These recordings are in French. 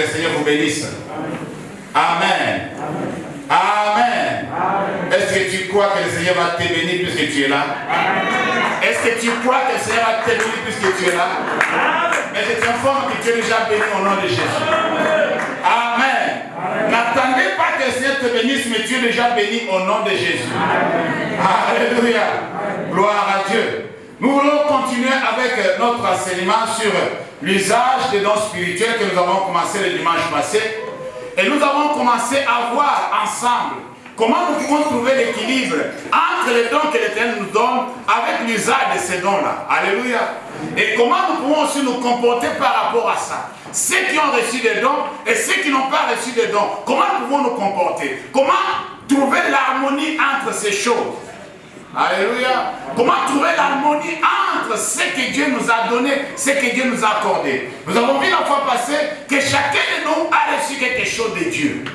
le Seigneur vous bénisse. Amen. Amen. Est-ce que tu crois que le Seigneur va te bénir puisque tu es là? Est-ce que tu crois que le Seigneur va te bénir puisque tu es là? Mais je t'informe que tu es déjà béni au nom de Jésus. Amen. N'attendez pas que le Seigneur te bénisse, mais tu es déjà béni au nom de Jésus. Alléluia. Gloire à Dieu. Nous voulons continuer avec notre enseignement sur l'usage des dons spirituels que nous avons commencé le dimanche passé. Et nous avons commencé à voir ensemble comment nous pouvons trouver l'équilibre entre les dons que l'Éternel nous donne avec l'usage de ces dons-là. Alléluia. Et comment nous pouvons aussi nous comporter par rapport à ça. Ceux qui ont reçu des dons et ceux qui n'ont pas reçu des dons, comment nous pouvons nous comporter? Comment trouver l'harmonie entre ces choses? Alléluia. Comment trouver l'harmonie entre ce que Dieu nous a donné, ce que Dieu nous a accordé? Nous avons vu la fois passée que chacun de nous a reçu quelque chose de Dieu.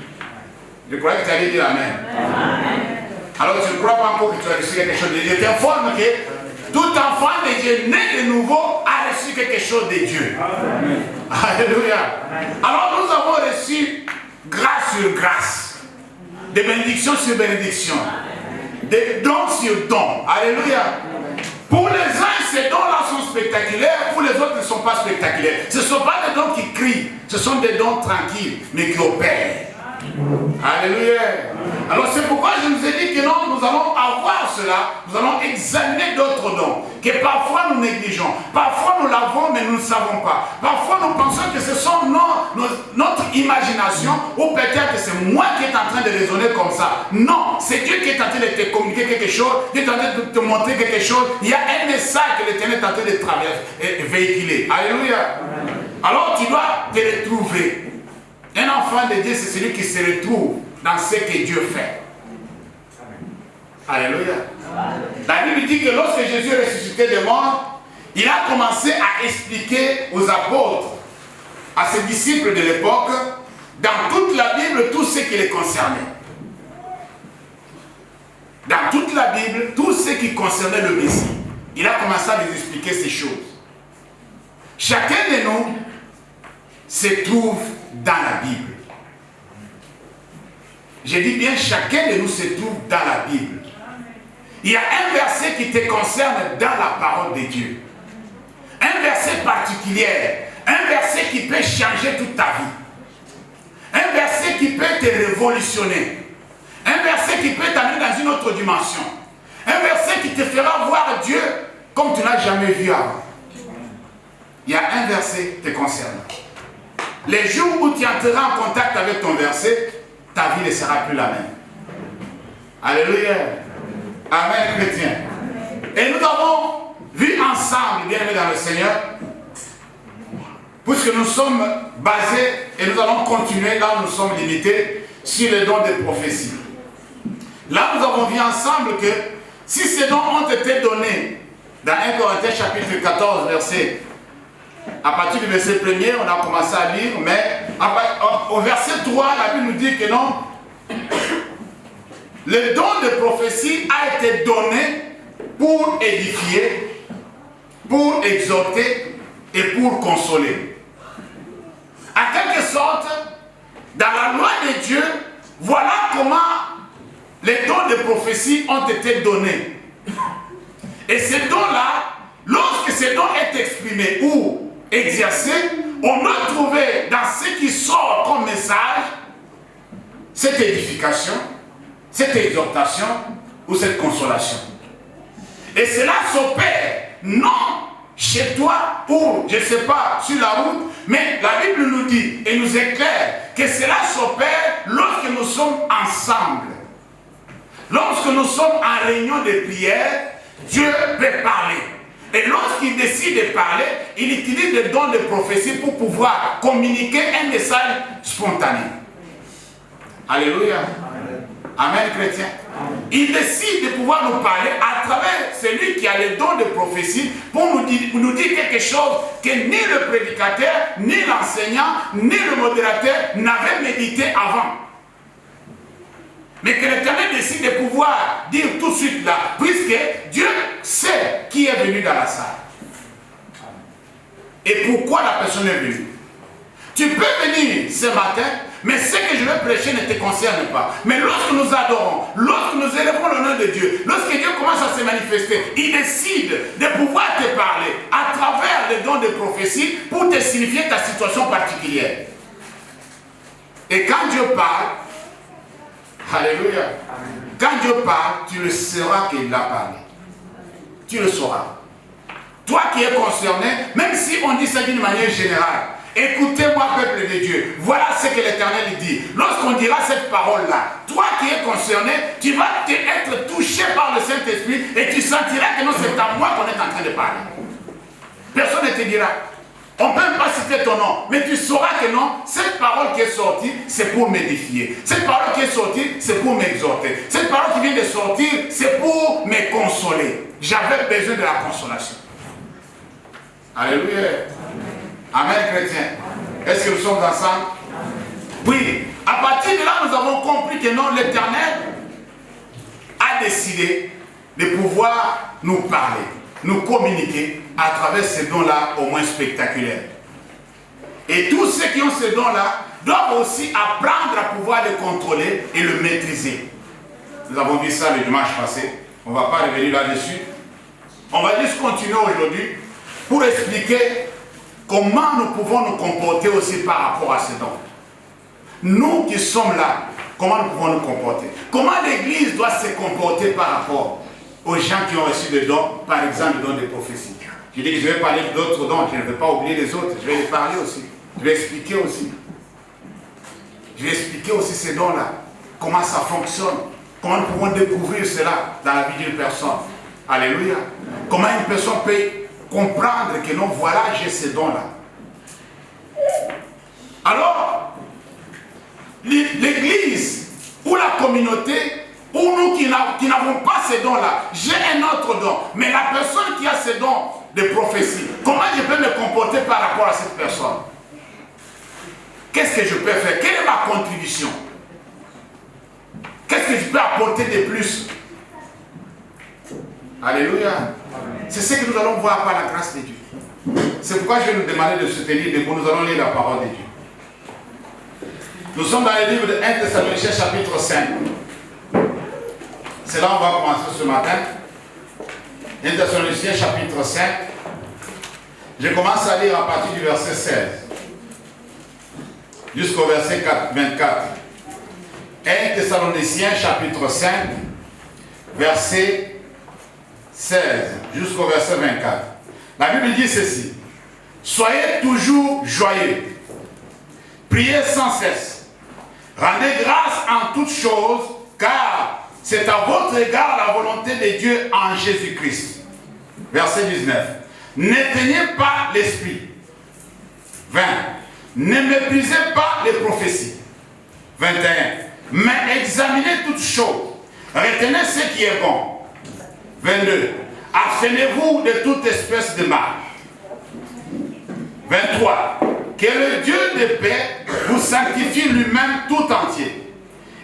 Je croyais que tu allais dire Amen. Alors tu ne crois pas encore que tu as reçu quelque chose de Dieu. Je t'informe que tout enfant de Dieu né de nouveau a reçu quelque chose de Dieu. Amen. Alléluia. Alors nous avons reçu grâce sur grâce, des bénédictions sur bénédictions. Des dons sur dons. Alléluia. Pour les uns, ces dons-là sont spectaculaires. Pour les autres, ils ne sont pas spectaculaires. Ce ne sont pas des dons qui crient. Ce sont des dons tranquilles, mais qui opèrent. Alléluia. Alors c'est pourquoi je vous ai dit que non, nous allons avoir cela. Nous allons examiner d'autres dons. Que parfois nous négligeons. Parfois nous l'avons, mais nous ne savons pas. Parfois nous pensons que ce sont notre imagination, ou peut-être que c'est moi qui est en train de raisonner comme ça. Non, c'est Dieu qui est en train de te communiquer quelque chose, Dieu est en train de te montrer quelque chose. Il y a un message que l'Éternel est en train de véhiculer. Alléluia. Alors tu dois te retrouver. Un enfant de Dieu, c'est celui qui se retrouve dans ce que Dieu fait. Alléluia. La Bible dit que lorsque Jésus est ressuscité des morts, il a commencé à expliquer aux apôtres, à ses disciples de l'époque, dans toute la Bible, tout ce qui les concernait. Dans toute la Bible, tout ce qui concernait le Messie. Il a commencé à les expliquer ces choses. Chacun de nous se trouve dans la Bible. Je dis bien, chacun de nous se trouve dans la Bible. Il y a un verset qui te concerne dans la parole de Dieu. Un verset particulier. Un verset qui peut changer toute ta vie. Un verset qui peut te révolutionner. Un verset qui peut t'amener dans une autre dimension. Un verset qui te fera voir Dieu comme tu n'as jamais vu avant. Il y a un verset qui te concerne. Les jours où tu entreras en contact avec ton verset, ta vie ne sera plus la même. Alléluia. Amen, chrétien. Et nous avons vu ensemble, bien aimés dans le Seigneur, puisque nous sommes basés, et nous allons continuer là où nous sommes limités, sur les dons de prophétie. Là, nous avons vu ensemble que si ces dons ont été donnés dans 1 Corinthiens chapitre 14, verset, à partir du verset 1er, on a commencé à lire, mais au verset 3, la Bible nous dit que non, le don de prophétie a été donné pour édifier, pour exhorter et pour consoler. En quelque sorte, dans la loi de Dieu, voilà comment les dons de prophétie ont été donnés. Et ces dons-là, lorsque ces dons sont exprimés ou exercés, on doit trouver dans ce qui sort comme message cette édification, cette exhortation ou cette consolation. Et cela s'opère non chez toi ou, je ne sais pas, sur la route, mais la Bible nous dit et nous éclaire que cela s'opère lorsque nous sommes ensemble. Lorsque nous sommes en réunion de prière, Dieu peut parler. Et lorsqu'il décide de parler, il utilise des dons de prophétie pour pouvoir communiquer un message spontané. Alléluia. Amen, chrétien. Il décide de pouvoir nous parler à travers celui qui a les dons de prophétie pour nous dire quelque chose que ni le prédicateur, ni l'enseignant, ni le modérateur n'avaient médité avant. Mais que l'Éternel décide de pouvoir dire tout de suite là, puisque Dieu sait qui est venu dans la salle. Et pourquoi la personne est venue. Tu peux venir ce matin, mais ce que je vais prêcher ne te concerne pas. Mais lorsque nous adorons, lorsque nous élevons le nom de Dieu, lorsque Dieu commence à se manifester, il décide de pouvoir te parler à travers les dons de prophétie pour te signifier ta situation particulière. Et quand Dieu parle, alléluia, quand Dieu parle, tu le sauras qu'il a parlé. Tu le sauras. Toi qui es concerné, même si on dit ça d'une manière générale, écoutez-moi, peuple de Dieu, voilà ce que l'Éternel dit. Lorsqu'on dira cette parole-là, toi qui es concerné, tu vas être touché par le Saint-Esprit et tu sentiras que non, c'est à moi qu'on est en train de parler. Personne ne te dira. On ne peut même pas citer ton nom, mais tu sauras que non, cette parole qui est sortie, c'est pour m'édifier. Cette parole qui est sortie, c'est pour m'exhorter. Cette parole qui vient de sortir, c'est pour me consoler. J'avais besoin de la consolation. Alléluia. Amen, chrétien. Est-ce que nous sommes ensemble? Oui. À partir de là, nous avons compris que non, l'Éternel a décidé de pouvoir nous parler, nous communiquer à travers ces dons-là au moins spectaculaires. Et tous ceux qui ont ces dons-là doivent aussi apprendre à pouvoir le contrôler et le maîtriser. Nous avons vu ça le dimanche passé. On ne va pas revenir là-dessus. On va juste continuer aujourd'hui pour expliquer comment nous pouvons nous comporter aussi par rapport à ces dons. Nous qui sommes là, comment nous pouvons nous comporter? Comment l'Église doit se comporter par rapport aux gens qui ont reçu des dons, par exemple le don de prophétie? Je dis que je vais parler d'autres dons, je ne vais pas oublier les autres, je vais les parler aussi. Je vais expliquer aussi. Je vais expliquer aussi ces dons-là, comment ça fonctionne, comment nous pouvons découvrir cela dans la vie d'une personne. Alléluia. Comment une personne peut comprendre que non, voilà, j'ai ces dons-là. Alors, l'Église ou la communauté, ou nous qui n'avons pas ces dons-là, j'ai un autre don, mais la personne qui a ces dons de prophétie, comment je peux me comporter par rapport à cette personne? Qu'est-ce que je peux faire? Quelle est ma contribution? Qu'est-ce que je peux apporter de plus? Alléluia. C'est ce que nous allons voir par la grâce de Dieu. C'est pourquoi je vais nous demander de se tenir debout. Nous allons lire la parole de Dieu. Nous sommes dans le livre de 1 Thessaloniciens chapitre 5. C'est là où on va commencer ce matin. 1 Thessaloniciens chapitre 5. Je commence à lire à partir du verset 16 jusqu'au verset 24. 1 Thessaloniciens chapitre 5 verset 16 jusqu'au verset 24. La Bible dit ceci: soyez toujours joyeux, priez sans cesse, rendez grâce en toutes choses, car c'est à votre égard la volonté de Dieu en Jésus-Christ. Verset 19. N'éteignez pas l'esprit. 20. Ne méprisez pas les prophéties. 21. Mais examinez toutes choses. Retenez ce qui est bon. 22. Abstenez-vous de toute espèce de mal. 23. Que le Dieu de paix vous sanctifie lui-même tout entier,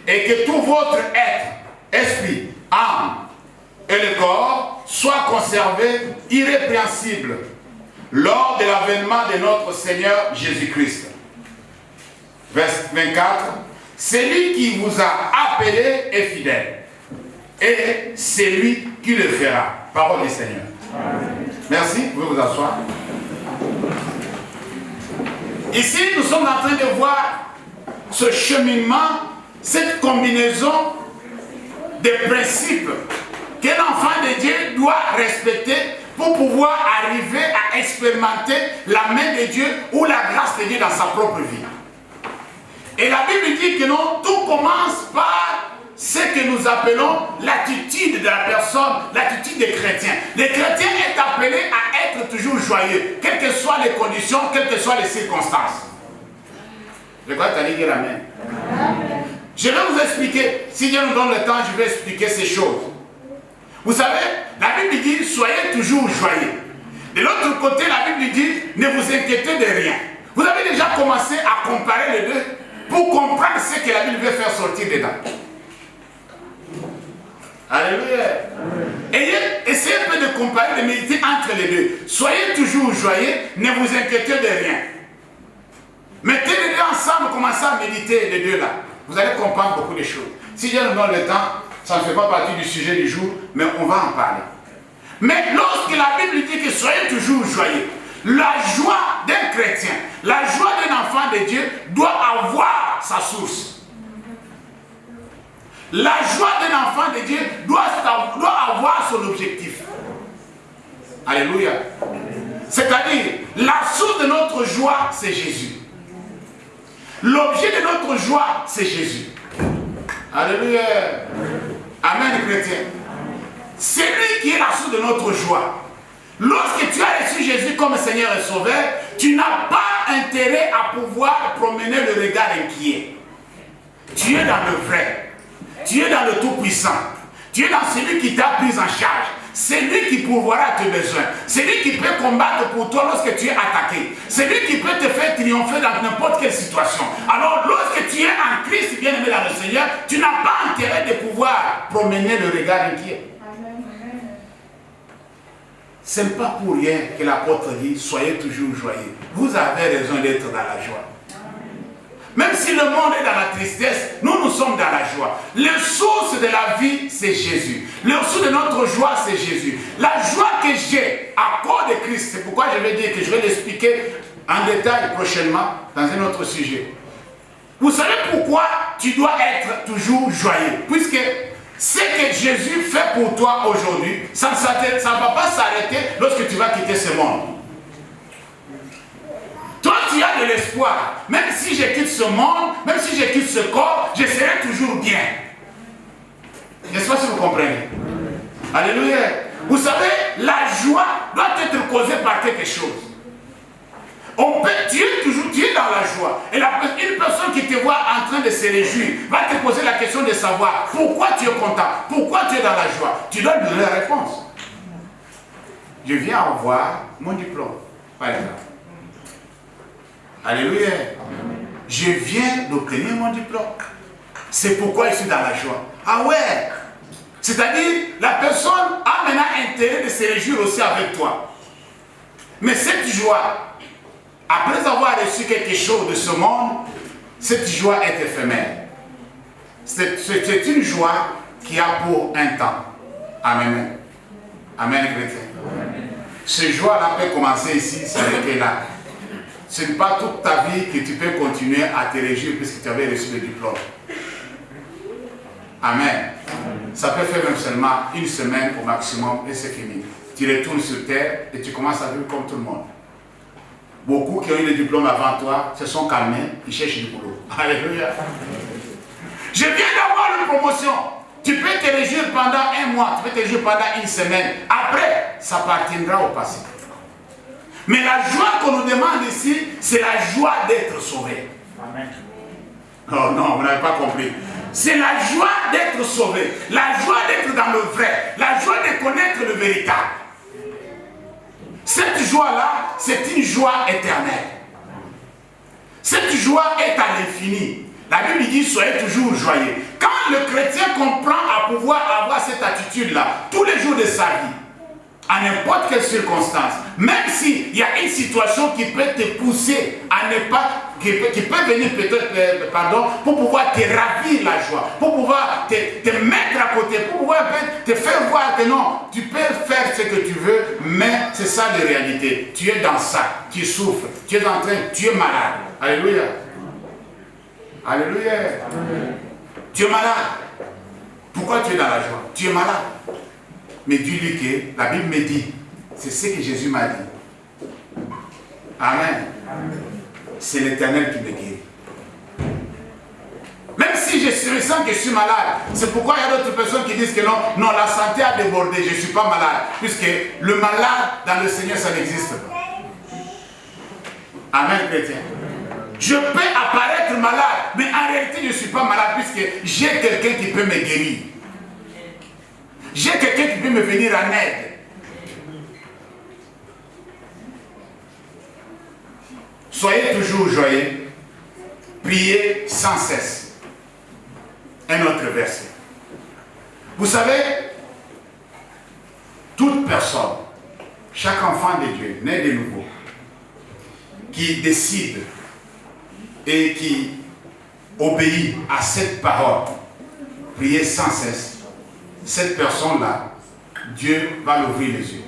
et que tout votre être, esprit, âme et le corps soient conservés irrépréhensibles lors de l'avènement de notre Seigneur Jésus-Christ. Verset 24. Celui qui vous a appelé est fidèle, et c'est lui qui le fera. Parole du Seigneur. Amen. Merci, vous pouvez vous asseoir. Ici, nous sommes en train de voir ce cheminement, cette combinaison de principes qu'un enfant de Dieu doit respecter pour pouvoir arriver à expérimenter la main de Dieu ou la grâce de Dieu dans sa propre vie. Et la Bible dit que non, tout commence par ce que nous appelons l'attitude de la personne, l'attitude des chrétiens. Les chrétiens est appelé à être toujours joyeux, quelles que soient les conditions, quelles que soient les circonstances. Je crois que tu allais dire Amen. Je vais vous expliquer, si Dieu nous donne le temps, je vais expliquer ces choses. Vous savez, la Bible dit, soyez toujours joyeux. De l'autre côté, la Bible dit, ne vous inquiétez de rien. Vous avez déjà commencé à comparer les deux pour comprendre ce que la Bible veut faire sortir dedans. Alléluia. Essayez un peu de comparer, de méditer entre les deux. Soyez toujours joyeux, ne vous inquiétez de rien. Mettez les deux ensemble, commencez à méditer les deux là. Vous allez comprendre beaucoup de choses. Si Dieu nous donne le temps, ça ne fait pas partie du sujet du jour, mais on va en parler. Mais lorsque la Bible dit que soyez toujours joyeux, la joie d'un chrétien, la joie d'un enfant de Dieu doit avoir sa source. La joie d'un enfant de Dieu doit avoir son objectif. Alléluia. C'est-à-dire, la source de notre joie, c'est Jésus. L'objet de notre joie, c'est Jésus. Alléluia. Amen, chrétien. C'est lui qui est la source de notre joie. Lorsque tu as reçu Jésus comme Seigneur et Sauveur, tu n'as pas intérêt à pouvoir promener le regard inquiet. Tu es dans le vrai. Tu es dans le Tout-Puissant. Tu es dans celui qui t'a pris en charge. C'est lui qui pourvoira tes besoins. C'est lui qui peut combattre pour toi lorsque tu es attaqué. C'est lui qui peut te faire triompher dans n'importe quelle situation. Alors, lorsque tu es en Christ, bien-aimé dans le Seigneur, tu n'as pas intérêt de pouvoir promener le regard inquiet. Ce n'est pas pour rien que l'apôtre dit, soyez toujours joyeux. Vous avez raison d'être dans la joie. Même si le monde est dans la tristesse, nous sommes dans la joie. Le source de la vie, c'est Jésus. Le source de notre joie, c'est Jésus. La joie que j'ai à cause de Christ, c'est pourquoi je vais dire que je vais l'expliquer en détail prochainement dans un autre sujet. Vous savez pourquoi tu dois être toujours joyeux? Puisque ce que Jésus fait pour toi aujourd'hui, ça ne va pas s'arrêter lorsque tu vas quitter ce monde. Toi, tu as de l'espoir. Même si je quitte ce monde, même si je quitte ce corps, je serai toujours bien. Je ne sais pas si vous comprenez. Alléluia. Vous savez, la joie doit être causée par quelque chose. Tu es dans la joie. Et une personne qui te voit en train de se réjouir va te poser la question de savoir pourquoi tu es content, pourquoi tu es dans la joie. Tu dois donner la réponse. Je viens avoir mon diplôme, par exemple. Alléluia. Je viens d'obtenir mon diplôme. C'est pourquoi je suis dans la joie. Ah ouais. C'est-à-dire, la personne a maintenant intérêt de se réjouir aussi avec toi. Mais cette joie, après avoir reçu quelque chose de ce monde, cette joie est éphémère. C'est une joie qui a pour un temps. Amen. Amen, chrétien. Cette joie-là peut commencer ici, s'arrêter là. Ce n'est pas toute ta vie que tu peux continuer à te réjouir puisque tu avais reçu le diplôme. Amen. Ça peut faire même seulement une semaine au maximum et c'est fini. Tu retournes sur terre et tu commences à vivre comme tout le monde. Beaucoup qui ont eu le diplôme avant toi se sont calmés, ils cherchent du boulot. Alléluia. Je viens d'avoir une promotion. Tu peux te réjouir pendant un mois, tu peux te réjouir pendant une semaine. Après, ça appartiendra au passé. Mais la joie qu'on nous demande ici, c'est la joie d'être sauvé. Amen. Oh non, vous n'avez pas compris. C'est la joie d'être sauvé. La joie d'être dans le vrai. La joie de connaître le véritable. Cette joie-là, c'est une joie éternelle. Cette joie est à l'infini. La Bible dit, soyez toujours joyeux. Quand le chrétien comprend à pouvoir avoir cette attitude-là, tous les jours de sa vie, à n'importe quelle circonstance, même s'il y a une situation qui peut te pousser à ne pas, qui peut venir peut-être, pour pouvoir te ravir la joie, pour pouvoir te mettre à côté, pour pouvoir te faire voir que non, tu peux faire ce que tu veux, mais c'est ça la réalité. Tu es dans ça, tu souffres, tu es en train, tu es malade. Alléluia. Alléluia. Tu es malade. Pourquoi tu es dans la joie? Tu es malade. Mais dis-lui que la Bible me dit, c'est ce que Jésus m'a dit. Amen. C'est l'Éternel qui me guérit. Même si je sens que je suis malade, c'est pourquoi il y a d'autres personnes qui disent que non, la santé a débordé, je ne suis pas malade. Puisque le malade dans le Seigneur, ça n'existe pas. Amen, chrétien. Je peux apparaître malade, mais en réalité, je ne suis pas malade puisque j'ai quelqu'un qui peut me guérir. J'ai quelqu'un qui peut me venir en aide. Soyez toujours joyeux. Priez sans cesse. Un autre verset. Vous savez, toute personne, chaque enfant de Dieu, né de nouveau, qui décide et qui obéit à cette parole, prier sans cesse, cette personne-là, Dieu va l'ouvrir les yeux.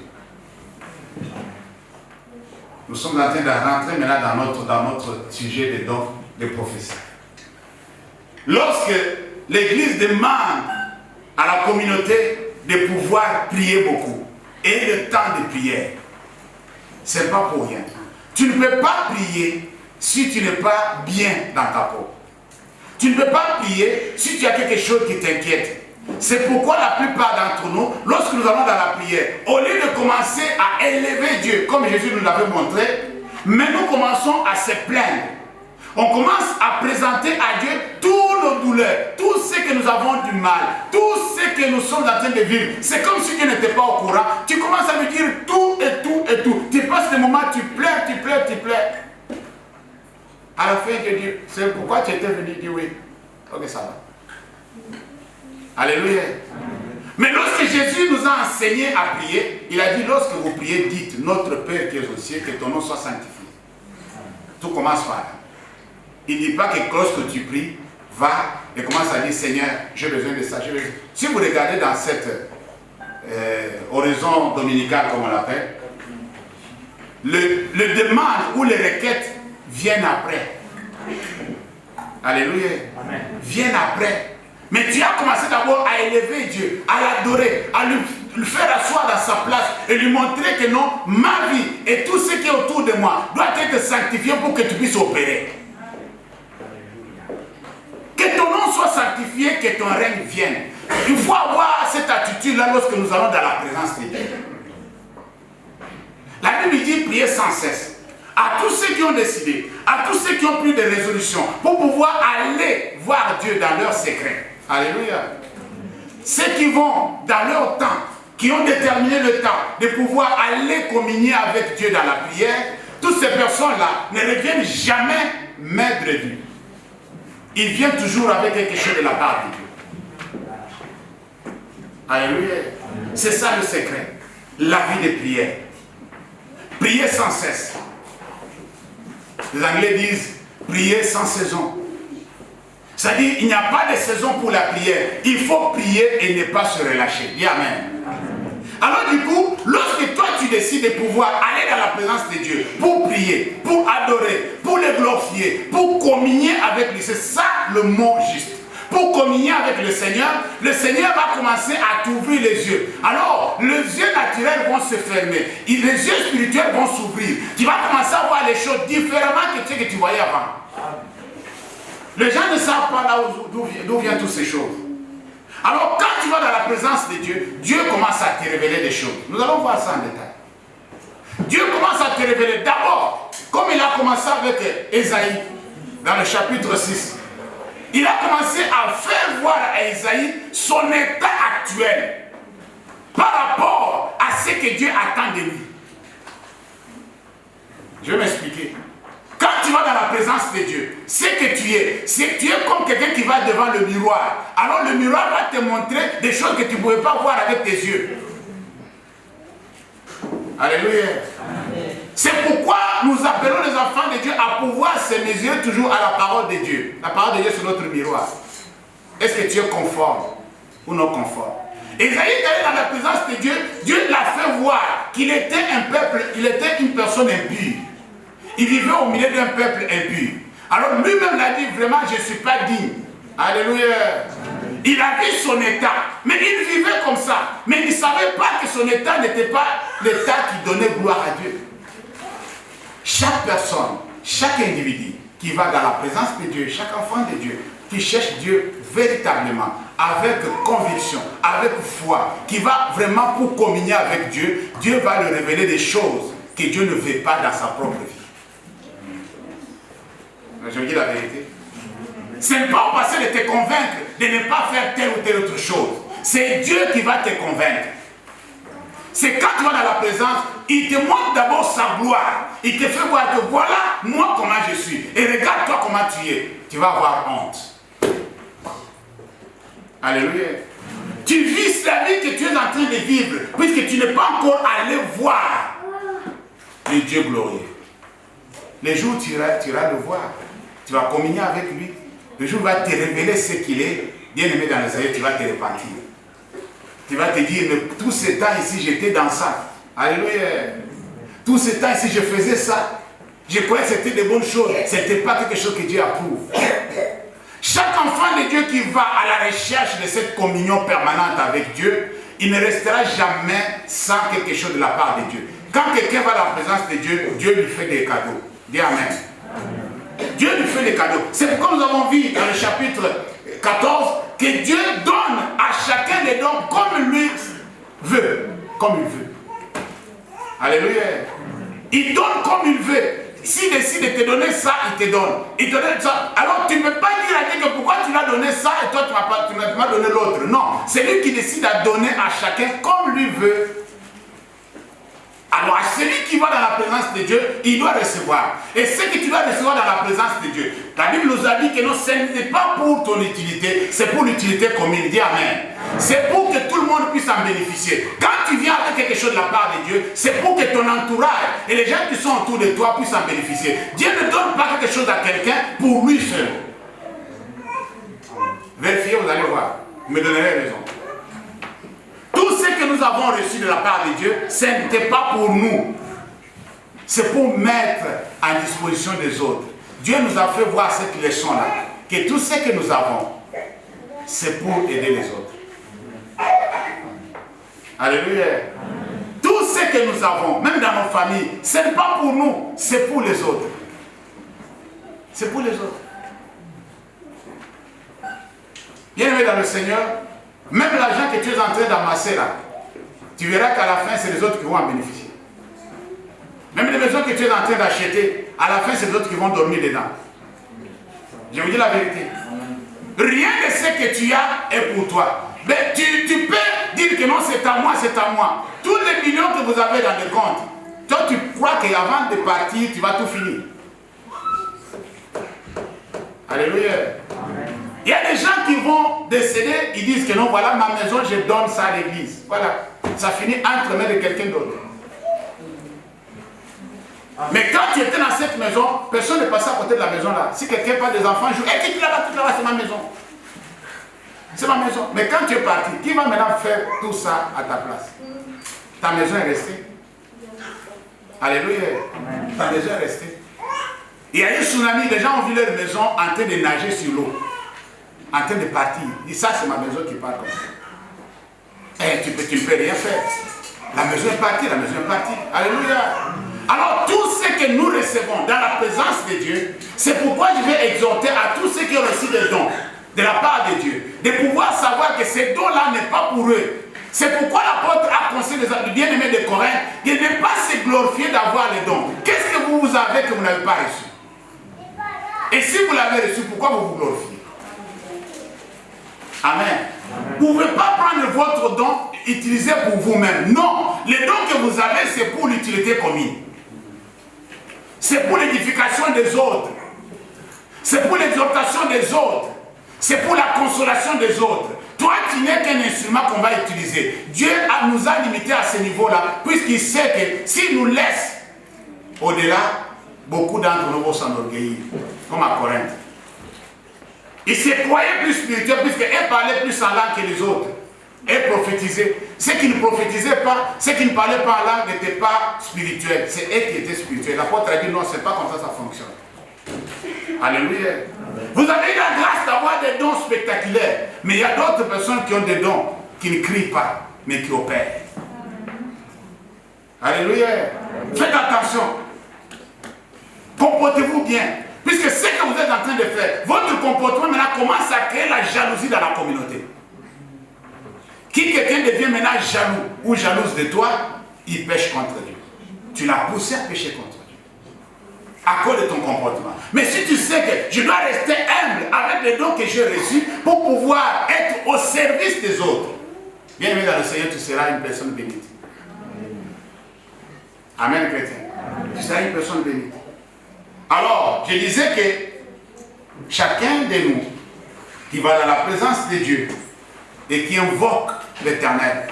Nous sommes en train de rentrer maintenant dans notre sujet des dons de prophétie. Lorsque l'Église demande à la communauté de pouvoir prier beaucoup et le temps de prière, ce n'est pas pour rien. Tu ne peux pas prier si tu n'es pas bien dans ta peau. Tu ne peux pas prier si tu as quelque chose qui t'inquiète. C'est pourquoi la plupart d'entre nous, lorsque nous allons dans la prière, au lieu de commencer à élever Dieu, comme Jésus nous l'avait montré, mais nous commençons à se plaindre. On commence à présenter à Dieu toutes nos douleurs, tout ce que nous avons du mal, tout ce que nous sommes en train de vivre. C'est comme si Dieu n'était pas au courant. Tu commences à lui dire tout et tout et tout. Tu passes des moments, tu pleures, tu pleures, tu pleures. À la fin, Dieu dit, c'est pourquoi tu étais venu dire oui. Ok, ça va. Alléluia. Mais lorsque Jésus nous a enseigné à prier, il a dit, lorsque vous priez, dites, notre Père qui est aux cieux, que ton nom soit sanctifié. Tout commence par là. Il ne dit pas que lorsque tu pries, va et commence à dire, Seigneur, j'ai besoin de ça. Si vous regardez dans cette horizon dominicale, comme on l'appelle, le demande ou les requêtes viennent après. Alléluia. Amen. Viennent après. Mais tu as commencé d'abord à élever Dieu, à l'adorer, à lui faire asseoir dans sa place et lui montrer que non, ma vie et tout ce qui est autour de moi doit être sanctifié pour que tu puisses opérer. Que ton nom soit sanctifié, que ton règne vienne. Il faut avoir cette attitude-là lorsque nous allons dans la présence de Dieu. La Bible dit prier sans cesse. À tous ceux qui ont décidé, à tous ceux qui ont pris des résolutions pour pouvoir aller voir Dieu dans leur secret. Alléluia. Ceux qui vont dans leur temps, qui ont déterminé le temps de pouvoir aller communier avec Dieu dans la prière, toutes ces personnes-là ne reviennent jamais maigres de vue. Ils viennent toujours avec quelque chose de la part de Dieu. Alléluia. C'est ça le secret. La vie de prière. Prier sans cesse. Les Anglais disent prier sans saison. C'est-à-dire il n'y a pas de saison pour la prière. Il faut prier et ne pas se relâcher. Dis Amen. Alors du coup, lorsque toi tu décides de pouvoir aller dans la présence de Dieu pour prier, pour adorer, pour le glorifier, pour communier avec lui, c'est ça le mot juste. Pour communier avec le Seigneur va commencer à t'ouvrir les yeux. Alors, les yeux naturels vont se fermer. Les yeux spirituels vont s'ouvrir. Tu vas commencer à voir les choses différemment que ce que tu voyais avant. Les gens ne savent pas là d'où viennent toutes ces choses. Alors, quand tu vas dans la présence de Dieu, Dieu commence à te révéler des choses. Nous allons voir ça en détail. Dieu commence à te révéler d'abord, comme il a commencé avec Ésaïe, dans le chapitre 6. Il a commencé à faire voir à Ésaïe son état actuel par rapport à ce que Dieu attend de lui. Je vais m'expliquer. Quand tu vas dans la présence de Dieu, ce que tu es comme quelqu'un qui va devant le miroir. Alors le miroir va te montrer des choses que tu ne pouvais pas voir avec tes yeux. Alléluia. C'est pourquoi nous appelons les enfants de Dieu à pouvoir se mesurer toujours à la parole de Dieu. La parole de Dieu, c'est notre miroir. Est-ce que tu es conforme ou non conforme? Ésaïe est allé dans la présence de Dieu. Dieu l'a fait voir qu'il était un peuple, il était une personne impure. Il vivait au milieu d'un peuple impur. Alors lui-même l'a dit, vraiment, je ne suis pas digne. Alléluia. Il avait son état, mais il vivait comme ça. Mais il ne savait pas que son état n'était pas l'état qui donnait gloire à Dieu. Chaque personne, chaque individu qui va dans la présence de Dieu, chaque enfant de Dieu, qui cherche Dieu véritablement, avec conviction, avec foi, qui va vraiment pour communier avec Dieu, Dieu va lui révéler des choses que Dieu ne veut pas dans sa propre vie. Je vous dis la vérité. Ce n'est pas au passé de te convaincre de ne pas faire telle ou telle autre chose. C'est Dieu qui va te convaincre. C'est quand tu vas dans la présence, il te montre d'abord sa gloire. Il te fait voir que voilà moi comment je suis. Et regarde-toi comment tu es. Tu vas avoir honte. Alléluia. Tu vis la vie que tu es en train de vivre, puisque tu n'es pas encore allé voir le Dieu glorieux. Les jours tu iras le voir. Tu vas communier avec lui. Le jour où il va te révéler ce qu'il est, bien aimé dans le Seigneur, tu vas te repentir. Tu vas te dire, mais tout ce temps ici, j'étais dans ça. Alléluia. Tout ce temps ici, je faisais ça. Je croyais que c'était des bonnes choses. Ce n'était pas quelque chose que Dieu approuve. Chaque enfant de Dieu qui va à la recherche de cette communion permanente avec Dieu, il ne restera jamais sans quelque chose de la part de Dieu. Quand quelqu'un va à la présence de Dieu, Dieu lui fait des cadeaux. Dis Amen. Dieu lui fait des cadeaux. C'est pourquoi nous avons vu dans le chapitre 14 que Dieu donne à chacun des dons comme lui veut. Comme il veut. Alléluia. Il donne comme il veut. S'il décide de te donner ça, il te donne. Il te donne ça. Alors tu ne peux pas dire à Dieu que pourquoi tu m'as donné ça et toi tu ne m'as pas donné l'autre. Non. C'est lui qui décide à donner à chacun comme lui veut. Alors, celui qui va dans la présence de Dieu, il doit recevoir. Et ce que tu dois recevoir dans la présence de Dieu, la Bible nous a dit que non, ce n'est pas pour ton utilité, c'est pour l'utilité commune. Dis Amen. C'est pour que tout le monde puisse en bénéficier. Quand tu viens avec quelque chose de la part de Dieu, c'est pour que ton entourage et les gens qui sont autour de toi puissent en bénéficier. Dieu ne donne pas quelque chose à quelqu'un pour lui seul. Vérifiez, vous allez voir. Vous me donnerez raison. Tout ce que nous avons reçu de la part de Dieu, ce n'était pas pour nous. C'est pour mettre à disposition des autres. Dieu nous a fait voir cette leçon-là. Que tout ce que nous avons, c'est pour aider les autres. Alléluia. Tout ce que nous avons, même dans nos familles, ce n'est pas pour nous, c'est pour les autres. C'est pour les autres. Bien aimé dans le Seigneur, même l'argent que tu es en train d'amasser là, tu verras qu'à la fin, c'est les autres qui vont en bénéficier. Même les maisons que tu es en train d'acheter, à la fin, c'est les autres qui vont dormir dedans. Je vous dis la vérité. Rien de ce que tu as est pour toi. Mais tu peux dire que non, c'est à moi, c'est à moi. Tous les millions que vous avez dans le compte, toi, tu crois qu'avant de partir, tu vas tout finir. Alléluia. Il y a des gens qui vont décéder, ils disent que non, voilà ma maison, je donne ça à l'église. Voilà, ça finit entre les mains de quelqu'un d'autre. Mais quand tu étais dans cette maison, personne ne passait à côté de la maison là. Si quelqu'un parle des enfants, je dis, hey, tu là-bas, c'est ma maison. C'est ma maison. Mais quand tu es parti, qui va maintenant faire tout ça à ta place? Ta maison est restée. Alléluia. Ta maison est restée. Il y a eu un tsunami, les gens ont vu leur maison en train de nager sur l'eau. En train de partir. Ils disent, ça c'est ma maison qui part comme ça. Et tu ne peux rien faire. La maison est partie, la maison est partie. Alléluia. Alors tout ce que nous recevons dans la présence de Dieu, c'est pourquoi je vais exhorter à tous ceux qui ont reçu des dons de la part de Dieu, de pouvoir savoir que ces dons-là n'est pas pour eux. C'est pourquoi l'apôtre a conseillé les bien-aimés de Corinthe de ne pas se glorifier d'avoir les dons. Qu'est-ce que vous avez que vous n'avez pas reçu? Et si vous l'avez reçu, pourquoi vous vous glorifiez? Amen. Vous ne pouvez pas prendre votre don et utiliser pour vous-même. Non, les dons que vous avez, c'est pour l'utilité commune. C'est pour l'édification des autres. C'est pour l'exhortation des autres. C'est pour la consolation des autres. Toi, tu n'es qu'un instrument qu'on va utiliser. Dieu nous a limités à ce niveau-là, puisqu'il sait que s'il nous laisse au-delà, beaucoup d'entre nous vont s'enorgueillir, comme à Corinthe. Il se croyait plus spirituel, puisqu'elle parlait plus en langue que les autres. Elle prophétisait. Ceux qui ne prophétisaient pas, ceux qui ne parlaient pas en langue n'étaient pas spirituels. C'est elle qui était spirituelle. L'apôtre a dit non, c'est pas comme ça fonctionne. Alléluia. Vous avez eu la grâce d'avoir des dons spectaculaires. Mais il y a d'autres personnes qui ont des dons, qui ne crient pas, mais qui opèrent. Alléluia. Faites attention. Comportez-vous bien. Puisque ce que vous êtes en train de faire, votre comportement maintenant commence à créer la jalousie dans la communauté. Si quelqu'un devient maintenant jaloux ou jalouse de toi, il pêche contre Dieu. Tu l'as poussé à pécher contre Dieu. À cause de ton comportement. Mais si tu sais que je dois rester humble avec les dons que j'ai reçus pour pouvoir être au service des autres, bien aimé dans le Seigneur, tu seras une personne bénite. Amen, chrétien. Tu seras une personne bénite. Alors, je disais que chacun de nous qui va dans la présence de Dieu et qui invoque l'Éternel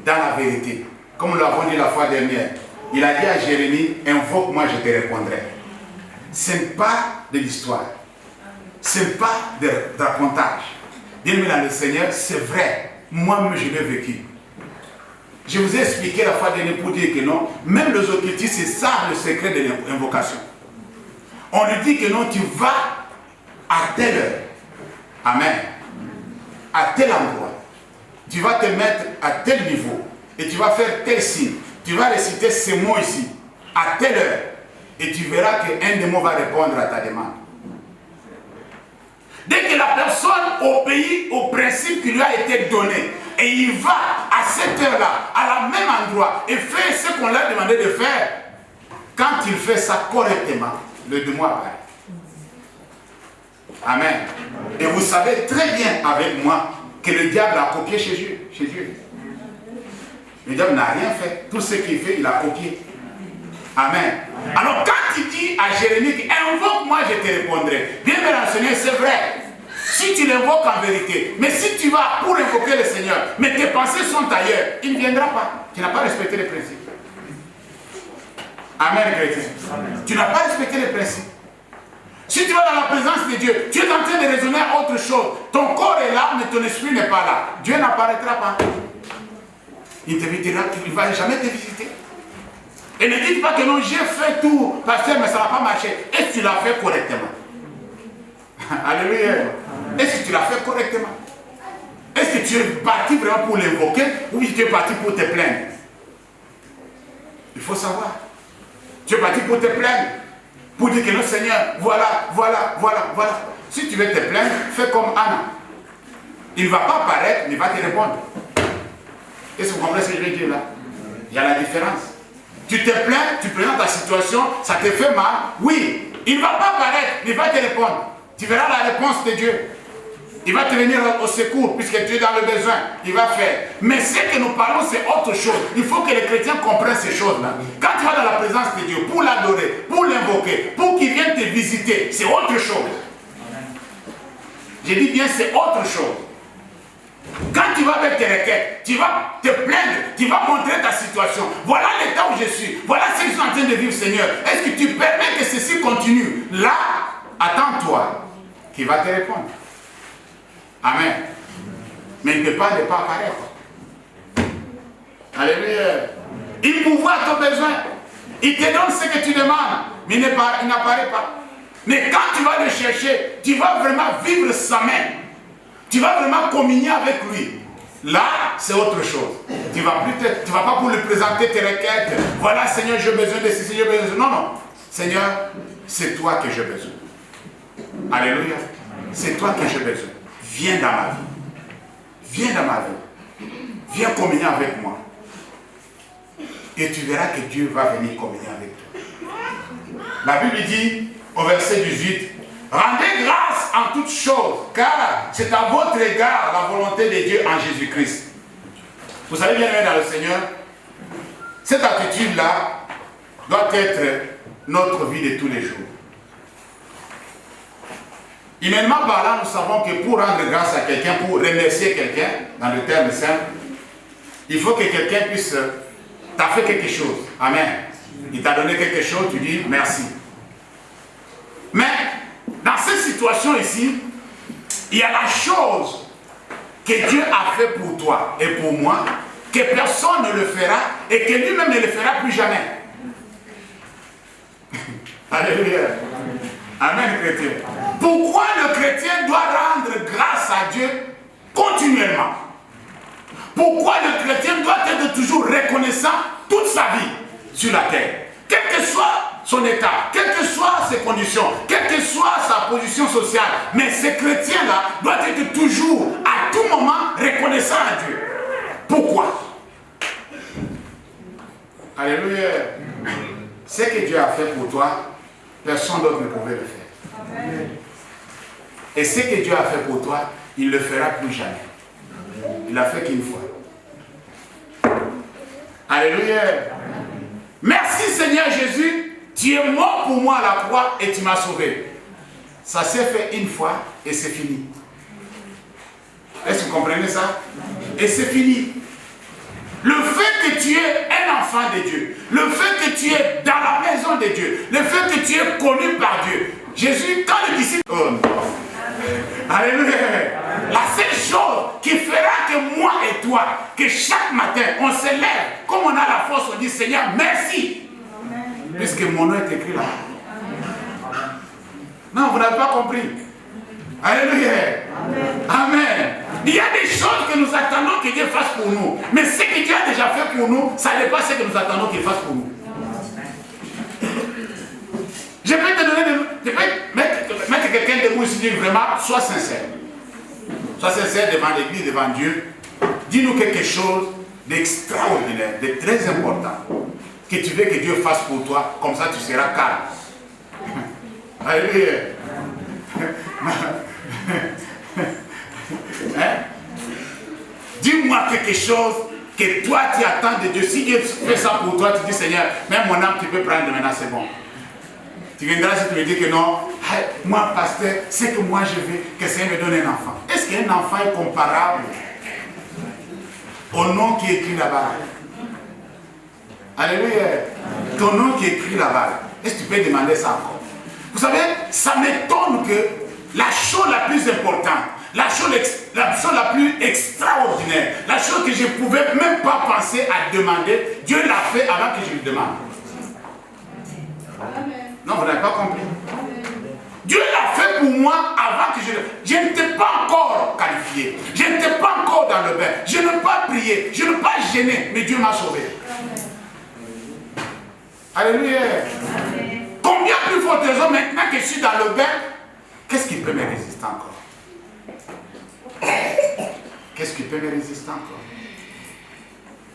dans la vérité, comme nous l'avons dit la fois dernière, il a dit à Jérémie, invoque-moi, je te répondrai. Ce n'est pas de l'histoire. ce n'est pas de racontage. Bien-aimé dans le Seigneur, c'est vrai. Moi-même, je l'ai vécu. Je vous ai expliqué la fois dernière pour dire que non, même les occultistes, c'est ça le secret de l'invocation. On lui dit que non, tu vas à telle heure. Amen. À tel endroit. Tu vas te mettre à tel niveau. Et tu vas faire tel signe. Tu vas réciter ces mots ici. À telle heure. Et tu verras qu'un démon va répondre à ta demande. Dès que la personne obéit au principe qui lui a été donné, et il va à cette heure-là, à la même endroit, et fait ce qu'on l'a demandé de faire, quand il fait ça correctement, le démon apparaît. Amen. Et vous savez très bien avec moi que le diable a copié chez Dieu. Le diable n'a rien fait. Tout ce qu'il fait, il a copié. Amen. Alors quand il dit à Jérémie, invoque-moi, je te répondrai. Bien me renseigner, c'est vrai. Si tu l'invoques en vérité, mais si tu vas pour invoquer le Seigneur, mais tes pensées sont ailleurs, il ne viendra pas. Tu n'as pas respecté les principes. Amen, chrétien. Tu n'as pas respecté les principes. Si tu vas dans la présence de Dieu, tu es en train de raisonner à autre chose. Ton corps est là, mais ton esprit n'est pas là. Dieu n'apparaîtra pas. Il te visitera, il ne va jamais te visiter. Et ne dites pas que non, j'ai fait tout, pasteur, mais ça n'a pas marché. Est-ce que tu l'as fait correctement? Alléluia. Est-ce que tu l'as fait correctement? Est-ce que tu es parti vraiment pour l'invoquer ou tu es parti pour te plaindre? Il faut savoir. Tu es parti pour te plaindre. Pour dire que le Seigneur, voilà. Si tu veux te plaindre, fais comme Anna. Il ne va pas apparaître, mais il va te répondre. Est-ce que vous comprenez ce que je veux dire là? Il y a la différence. Tu te plains, tu présentes ta situation, ça te fait mal. Oui, il ne va pas apparaître, mais il va te répondre. Tu verras la réponse de Dieu. Il va te venir au secours, puisque tu es dans le besoin. Il va faire. Mais ce que nous parlons, c'est autre chose. Il faut que les chrétiens comprennent ces choses-là. Quand tu vas dans la présence de Dieu, pour l'adorer, pour l'invoquer, pour qu'il vienne te visiter, c'est autre chose. Je dis bien, c'est autre chose. Quand tu vas avec tes requêtes, tu vas te plaindre, tu vas montrer ta situation. Voilà l'état où je suis. Voilà ce que je suis en train de vivre, Seigneur. Est-ce que tu permets que ceci continue? Là, attends-toi qu'il va te répondre. Amen. Mais il ne peut pas ne pas apparaître. Alléluia. Il pourvoit à ton besoin. Il te donne ce que tu demandes, mais il n'apparaît pas. Mais quand tu vas le chercher, tu vas vraiment vivre sa main. Tu vas vraiment communier avec lui. Là, c'est autre chose. Tu ne vas pas pour lui présenter tes requêtes. Voilà, Seigneur, j'ai besoin de ceci, j'ai besoin de... Non. Seigneur, c'est toi que j'ai besoin. Alléluia. C'est toi que j'ai besoin. Viens dans ma vie. Viens dans ma vie. Viens communier avec moi. Et tu verras que Dieu va venir communier avec toi. La Bible dit, au verset 18, rendez grâce en toutes choses, car c'est à votre égard la volonté de Dieu en Jésus-Christ. Vous savez bien aimé dans le Seigneur, cette attitude-là doit être notre vie de tous les jours. Humainement parlant, nous savons que pour rendre grâce à quelqu'un, pour remercier quelqu'un, dans le terme simple, il faut que quelqu'un puisse t'a fait quelque chose. Amen. Il t'a donné quelque chose, tu dis merci. Mais dans cette situation ici, il y a la chose que Dieu a fait pour toi et pour moi, que personne ne le fera et que lui-même ne le fera plus jamais. Alléluia. Amen, chrétien. Pourquoi le chrétien doit rendre grâce à Dieu continuellement? Pourquoi le chrétien doit être toujours reconnaissant toute sa vie sur la terre? Quel que soit son état, quelles que soient ses conditions, quelle que soit sa position sociale, mais ce chrétien-là doit être toujours, à tout moment, reconnaissant à Dieu. Pourquoi? Alléluia. Ce que Dieu a fait pour toi, personne d'autre ne pouvait le faire. Amen. Et ce que Dieu a fait pour toi, il ne le fera plus jamais. Il l'a fait qu'une fois. Alléluia. Merci Seigneur Jésus, tu es mort pour moi à la croix et tu m'as sauvé. Ça s'est fait une fois et c'est fini. Est-ce que vous comprenez ça? Et c'est fini. Le fait que tu es un enfant de Dieu, le fait que tu es dans la maison de Dieu, le fait que tu es connu par Dieu. Jésus, quand les disciples... Oh non. Alléluia. La seule chose qui fera que moi et toi, que chaque matin, on se lève, comme on a la force, on dit Seigneur, merci. Puisque mon nom est écrit là. Non, vous n'avez pas compris. Alléluia. Amen. Il y a des choses que nous attendons que Dieu fasse pour nous. Mais ce que Dieu a déjà fait pour nous, ça n'est pas ce que nous attendons qu'il fasse pour nous. Je peux te donner, je peux mettre quelqu'un debout ici, dire vraiment, sois sincère. Sois sincère devant l'église, devant Dieu. Dis-nous quelque chose d'extraordinaire, de très important, que tu veux que Dieu fasse pour toi, comme ça tu seras calme. Alléluia. Hein? Dis-moi quelque chose que toi tu attends de Dieu. Si Dieu fait ça pour toi, tu dis Seigneur, même mon âme tu peux prendre maintenant, c'est bon. Tu viendras si tu me dis que non, moi pasteur, c'est que moi je veux que Seigneur me donne un enfant. Est-ce qu'un enfant est comparable au nom qui est écrit là-bas? Alléluia. Ton nom qui est écrit là-bas. Est-ce que tu peux demander ça encore? Vous savez, ça m'étonne que la chose la plus importante, la chose la plus extraordinaire, la chose que je ne pouvais même pas penser à demander, Dieu l'a fait avant que je lui demande. Non, vous n'avez pas compris. Dieu l'a fait pour moi avant que je n'étais pas encore qualifié. Je n'étais pas encore dans le bain. Je n'ai pas prié. Je n'ai pas gêné. Mais Dieu m'a sauvé. Alléluia. Combien plus faut raison maintenant que je suis dans le bain? Qu'est-ce qui peut me résister encore? Qu'est-ce qui peut me résister encore?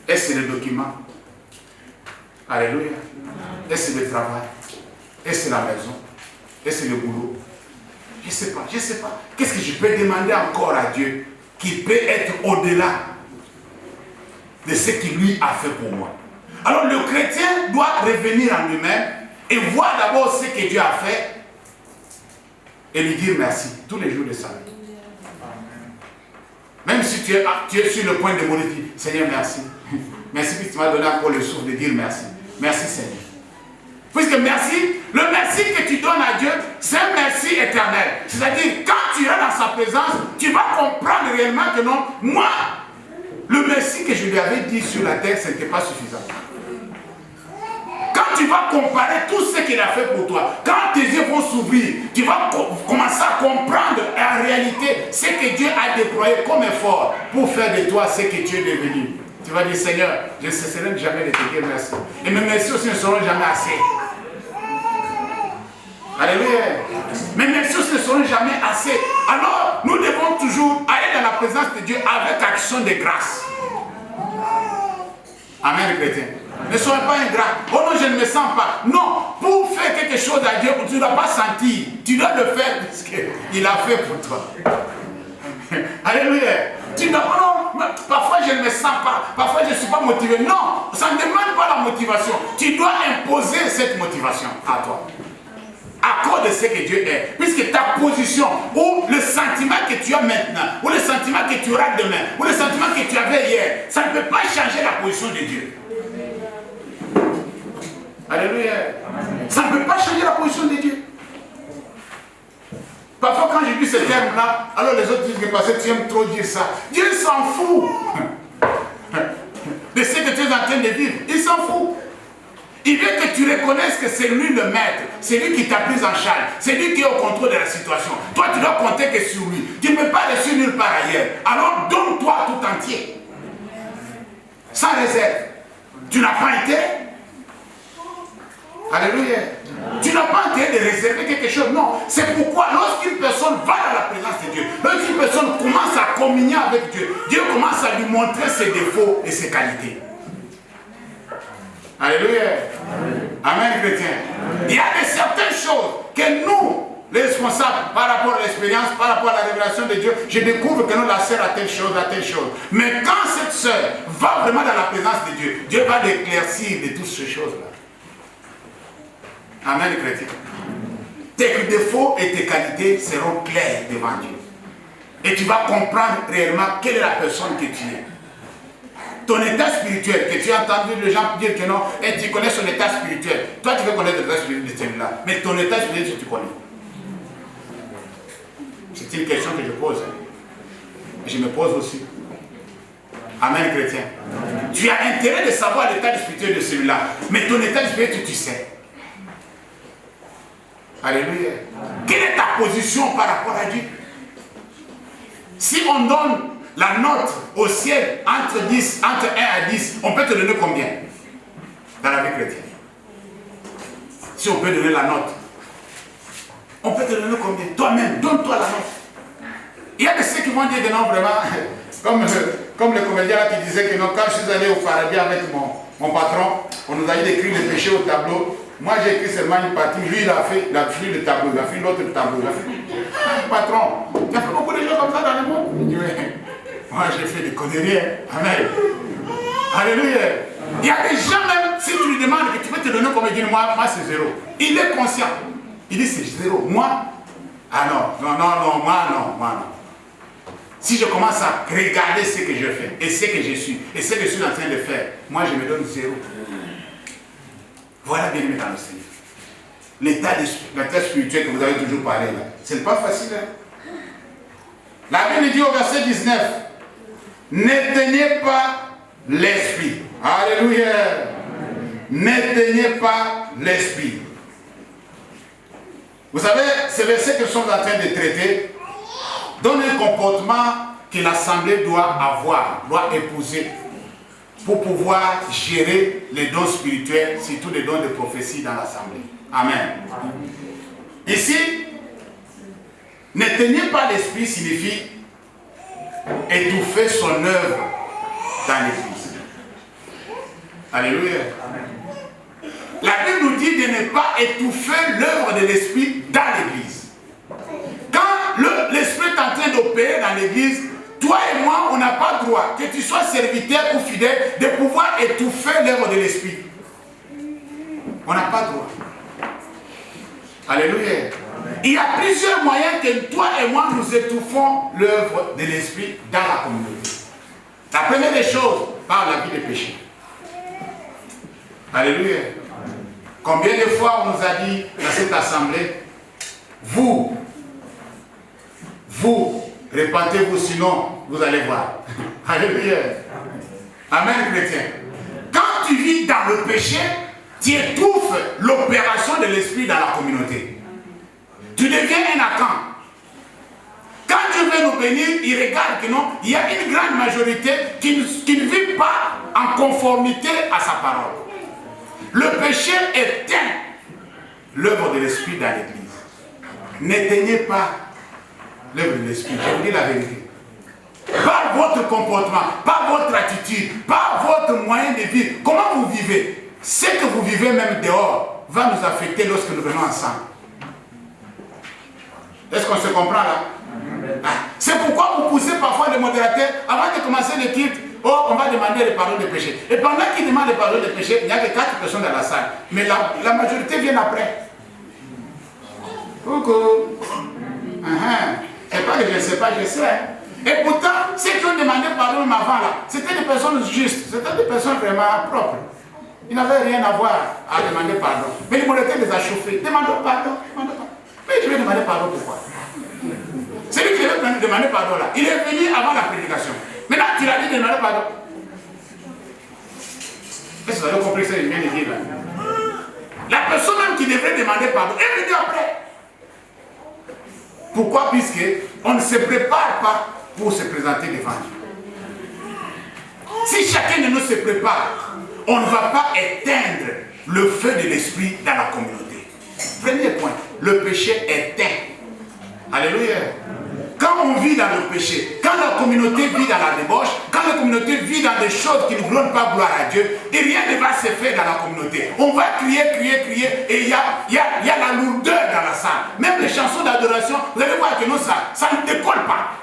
Est-ce le document? Alléluia. Est-ce le travail? Est-ce la maison? Est-ce le boulot? Je ne sais pas, je ne sais pas. Qu'est-ce que je peux demander encore à Dieu qui peut être au-delà de ce qu'il lui a fait pour moi? Alors le chrétien doit revenir en lui-même et voir d'abord ce que Dieu a fait et lui dire merci tous les jours de sa vie. Même si tu es sur le point de mourir, Seigneur, merci. Merci que tu m'as donné encore le souffle de dire merci. Merci Seigneur. Puisque merci, le merci que tu donnes à Dieu, c'est un merci éternel. C'est-à-dire, quand tu es dans sa présence, tu vas comprendre réellement que non, moi, le merci que je lui avais dit sur la terre, ce n'était pas suffisant. Quand tu vas comparer tout ce qu'il a fait pour toi, quand tes yeux vont s'ouvrir, tu vas commencer à comprendre en réalité ce que Dieu a déployé comme effort pour faire de toi ce que tu es devenu. Tu vas dire, Seigneur, je ne cesserai jamais de te dire merci. Et mes merci aussi ne seront jamais assez. Alléluia. Mes merci aussi ne seront jamais assez. Alors, nous devons toujours aller dans la présence de Dieu avec action de grâce. Amen, les chrétiens. Ne soyez pas ingrats. Oh non, je ne me sens pas. Non, pour faire quelque chose à Dieu, tu ne dois pas sentir. Tu dois le faire parce qu'il a fait pour toi. Alléluia. Tu dois pas, non, parfois je ne me sens pas, parfois je ne suis pas motivé. Non, ça ne demande pas la motivation. Tu dois imposer cette motivation à toi. À cause de ce que Dieu est. Puisque ta position, ou le sentiment que tu as maintenant, ou le sentiment que tu auras demain, ou le sentiment que tu avais hier, ça ne peut pas changer la position de Dieu. Alléluia. Ça ne peut pas changer la position de Dieu. Parfois quand je dis ce terme-là, alors les autres disent que parce que tu aimes trop dire ça. Dieu s'en fout de ce que tu es en train de vivre. Il s'en fout. Il veut que tu reconnaisses que c'est lui le maître. C'est lui qui t'a pris en charge. C'est lui qui est au contrôle de la situation. Toi, tu dois compter que sur lui. Tu ne peux pas laisser nulle part ailleurs. Alors donne-toi tout entier. Sans réserve. Tu n'as pas été. Alléluia. Tu n'as pas intérêt de réserver quelque chose. Non. C'est pourquoi lorsqu'une personne va dans la présence de Dieu, lorsqu'une personne commence à communier avec Dieu, Dieu commence à lui montrer ses défauts et ses qualités. Alléluia. Amen, chrétien. Il y a certaines choses que nous, les responsables, par rapport à l'expérience, par rapport à la révélation de Dieu, je découvre que nous, la sœur a telle chose, a telle chose. Mais quand cette sœur va vraiment dans la présence de Dieu, Dieu va l'éclaircir de toutes ces choses-là. Amen, chrétien. Tes défauts et tes qualités seront clairs devant Dieu. Et tu vas comprendre réellement quelle est la personne que tu es. Ton état spirituel, que tu as entendu les gens dire que non, et tu connais son état spirituel. Toi, tu veux connaître l'état spirituel de celui-là. Mais ton état spirituel, tu connais. C'est une question que je pose. Et je me pose aussi. Amen, chrétien. Tu as intérêt de savoir l'état spirituel de celui-là. Mais ton état spirituel, tu sais. Alléluia. Quelle est ta position par rapport à Dieu? Si on donne la note au ciel entre 1 à 10, on peut te donner combien dans la vie chrétienne? Si on peut donner la note, on peut te donner combien? Toi-même, donne-toi la note. Il y a de ceux qui vont dire que non, vraiment, comme le comédien là qui disait que non, quand je suis allé au paradis avec mon patron, on nous a dit d'écrire les péchés au tableau. Moi j'ai écrit seulement une partie, lui il a fait le tableau, il a fait l'autre tableau. Il a fait, patron, il a fait beaucoup de choses comme ça dans le monde. Moi j'ai fait des conneries. Amen. Alléluia. Il y a des gens même, si tu lui demandes que tu peux te donner comme il dit, moi c'est 0. Il est conscient. Il dit c'est 0. Moi, ah non, moi non. Si je commence à regarder ce que je fais, et ce que je suis, et ce que je suis en train de faire, moi je me donne 0. Voilà, bien aimé dans le Seigneur. L'état spirituel que vous avez toujours parlé là, ce n'est pas facile. Hein? La Bible dit au verset 19, n'éteignez pas l'esprit. Alléluia. N'éteignez pas l'esprit. Vous savez, ce verset que nous sommes en train de traiter donne un comportement que l'assemblée doit avoir, doit épouser pour pouvoir gérer les dons spirituels, surtout les dons de prophétie dans l'assemblée. Amen. Ici, n'éteignez pas l'esprit signifie étouffer son œuvre dans l'église. Alléluia. La Bible nous dit de ne pas étouffer l'œuvre de l'esprit dans l'église. Quand l'esprit est en train d'opérer dans l'église, toi et moi, on n'a pas droit, que tu sois serviteur ou fidèle, de pouvoir étouffer l'œuvre de l'esprit. On n'a pas droit. Alléluia. Il y a plusieurs moyens que toi et moi nous étouffons l'œuvre de l'esprit dans la communauté. La première des choses, par la vie des péchés. Alléluia. Combien de fois on nous a dit dans cette assemblée, vous, répentez-vous, sinon vous allez voir. Alléluia. Amen, chrétien. Quand tu vis dans le péché, tu étouffes l'opération de l'esprit dans la communauté. Tu deviens un Akan. Quand Dieu veut nous bénir, il regarde que non, il y a une grande majorité qui ne vit pas en conformité à sa parole. Le péché éteint l'œuvre de l'esprit dans l'église. N'éteignez pas l'œuvre de l'esprit, je vous dis la vérité. Par votre comportement, par votre attitude, par votre moyen de vivre, comment vous vivez, ce que vous vivez même dehors va nous affecter lorsque nous venons ensemble. Est-ce qu'on se comprend là? C'est pourquoi vous poussez parfois les modérateurs, avant de commencer le culte, oh, on va demander les pardons de péché. Et pendant qu'ils demandent les pardons de péché, il n'y a que 4 personnes dans la salle. Mais la majorité vient après. Coucou. C'est pas que je ne sais pas, je sais. Et pourtant, ceux qui ont demandé pardon même avant là, c'était des personnes justes, c'était des personnes vraiment propres. Ils n'avaient rien à voir à demander pardon. Mais les modérateurs les a chauffés. Demandons pardon, demandons pardon. Mais je vais demander pardon pourquoi? Celui qui devait demander pardon là, il est venu avant la prédication. Maintenant, tu l'as dit de demander pardon. Est-ce que vous avez compris ce que je viens de dire là? La personne même qui devrait demander pardon est venue après. Pourquoi? Puisqu'on ne se prépare pas pour se présenter devant Dieu. Si chacun de nous se prépare, on ne va pas éteindre le feu de l'esprit dans la communauté. Premier point, le péché éteint. Alléluia. Quand on vit dans le péché, quand la communauté vit dans la débauche, quand la communauté vit dans des choses qui ne donnent pas gloire à Dieu, et rien ne va se faire dans la communauté. On va crier, et il y a la lourdeur dans la salle. Même les chansons d'adoration, vous allez voir que non, ça ne décolle pas.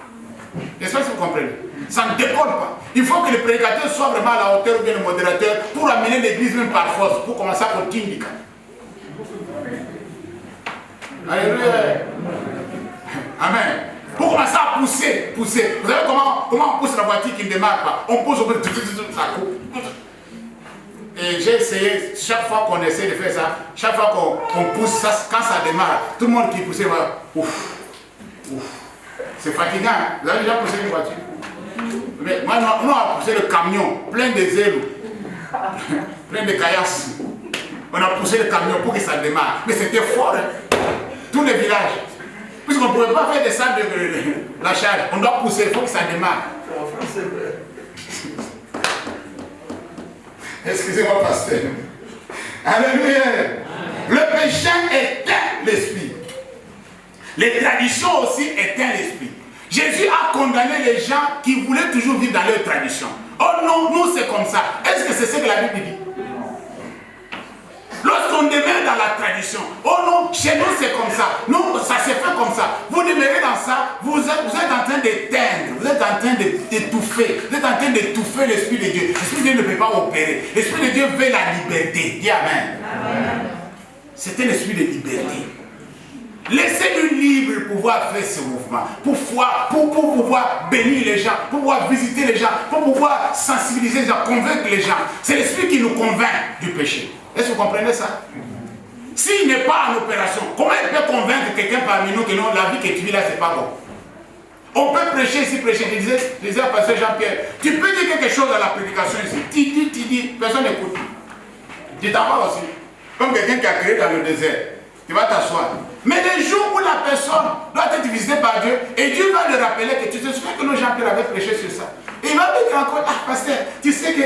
J'espère que vous comprenez. Ça ne décolle pas. Il faut que le prédicateur soit vraiment à la hauteur ou bien le modérateur pour amener l'église même par force, pour commencer à continuer. Alléluia. Amen. Pour commencer à pousser. Vous savez comment on pousse la voiture qui ne démarre pas? On pousse au bout, ça coupe. Et j'ai essayé, chaque fois qu'on essaie de faire ça, chaque fois qu'on pousse, ça, quand ça démarre, tout le monde qui pousse va ouf, ouf. C'est fatigant, hein? Vous avez déjà poussé une voiture? Mais moi, on a poussé le camion, plein de zèles, plein de caillasses. On a poussé le camion pour que ça démarre. Mais c'était fort, hein? Tous les villages. Puisqu'on ne pouvait pas faire des salles de la charge, on doit pousser, il faut que ça démarre. Excusez-moi, pasteur. Alléluia. Le péché éteint l'esprit. Les traditions aussi éteignent l'esprit. Jésus a condamné les gens qui voulaient toujours vivre dans leur tradition. Oh non, nous c'est comme ça. Est-ce que c'est ce que la Bible dit? Lorsqu'on demeure dans la tradition, oh non, chez nous c'est comme ça, nous ça s'est fait comme ça, vous demeurez dans ça, vous êtes en train d'éteindre, vous êtes en train d'étouffer, vous êtes en train d'étouffer l'Esprit de Dieu. L'Esprit de Dieu ne peut pas opérer, l'Esprit de Dieu veut la liberté. Dis Amen. C'est un esprit de liberté. Laissez-lui libre pour pouvoir faire ce mouvement, pour pouvoir bénir les gens, pour pouvoir visiter les gens, pour pouvoir sensibiliser les gens, convaincre les gens. C'est l'esprit qui nous convainc du péché. Est-ce que vous comprenez ça? S'il n'est pas en opération, comment il peut convaincre quelqu'un parmi nous que non, la vie que tu vis là, c'est pas bon? On peut prêcher ici, prêcher. Je disais à pasteur Jean-Pierre, tu peux dire quelque chose dans la prédication ici. Tu dis, personne n'écoute. Tu t'en vas aussi. Comme quelqu'un qui a créé dans le désert. Tu vas t'asseoir. Mais les jours où la personne doit être visitée par Dieu, et Dieu va le rappeler que tu te souviens que nos Jean-Pierre avait prêché sur ça. Et il va dire encore, ah pasteur, tu sais qu'il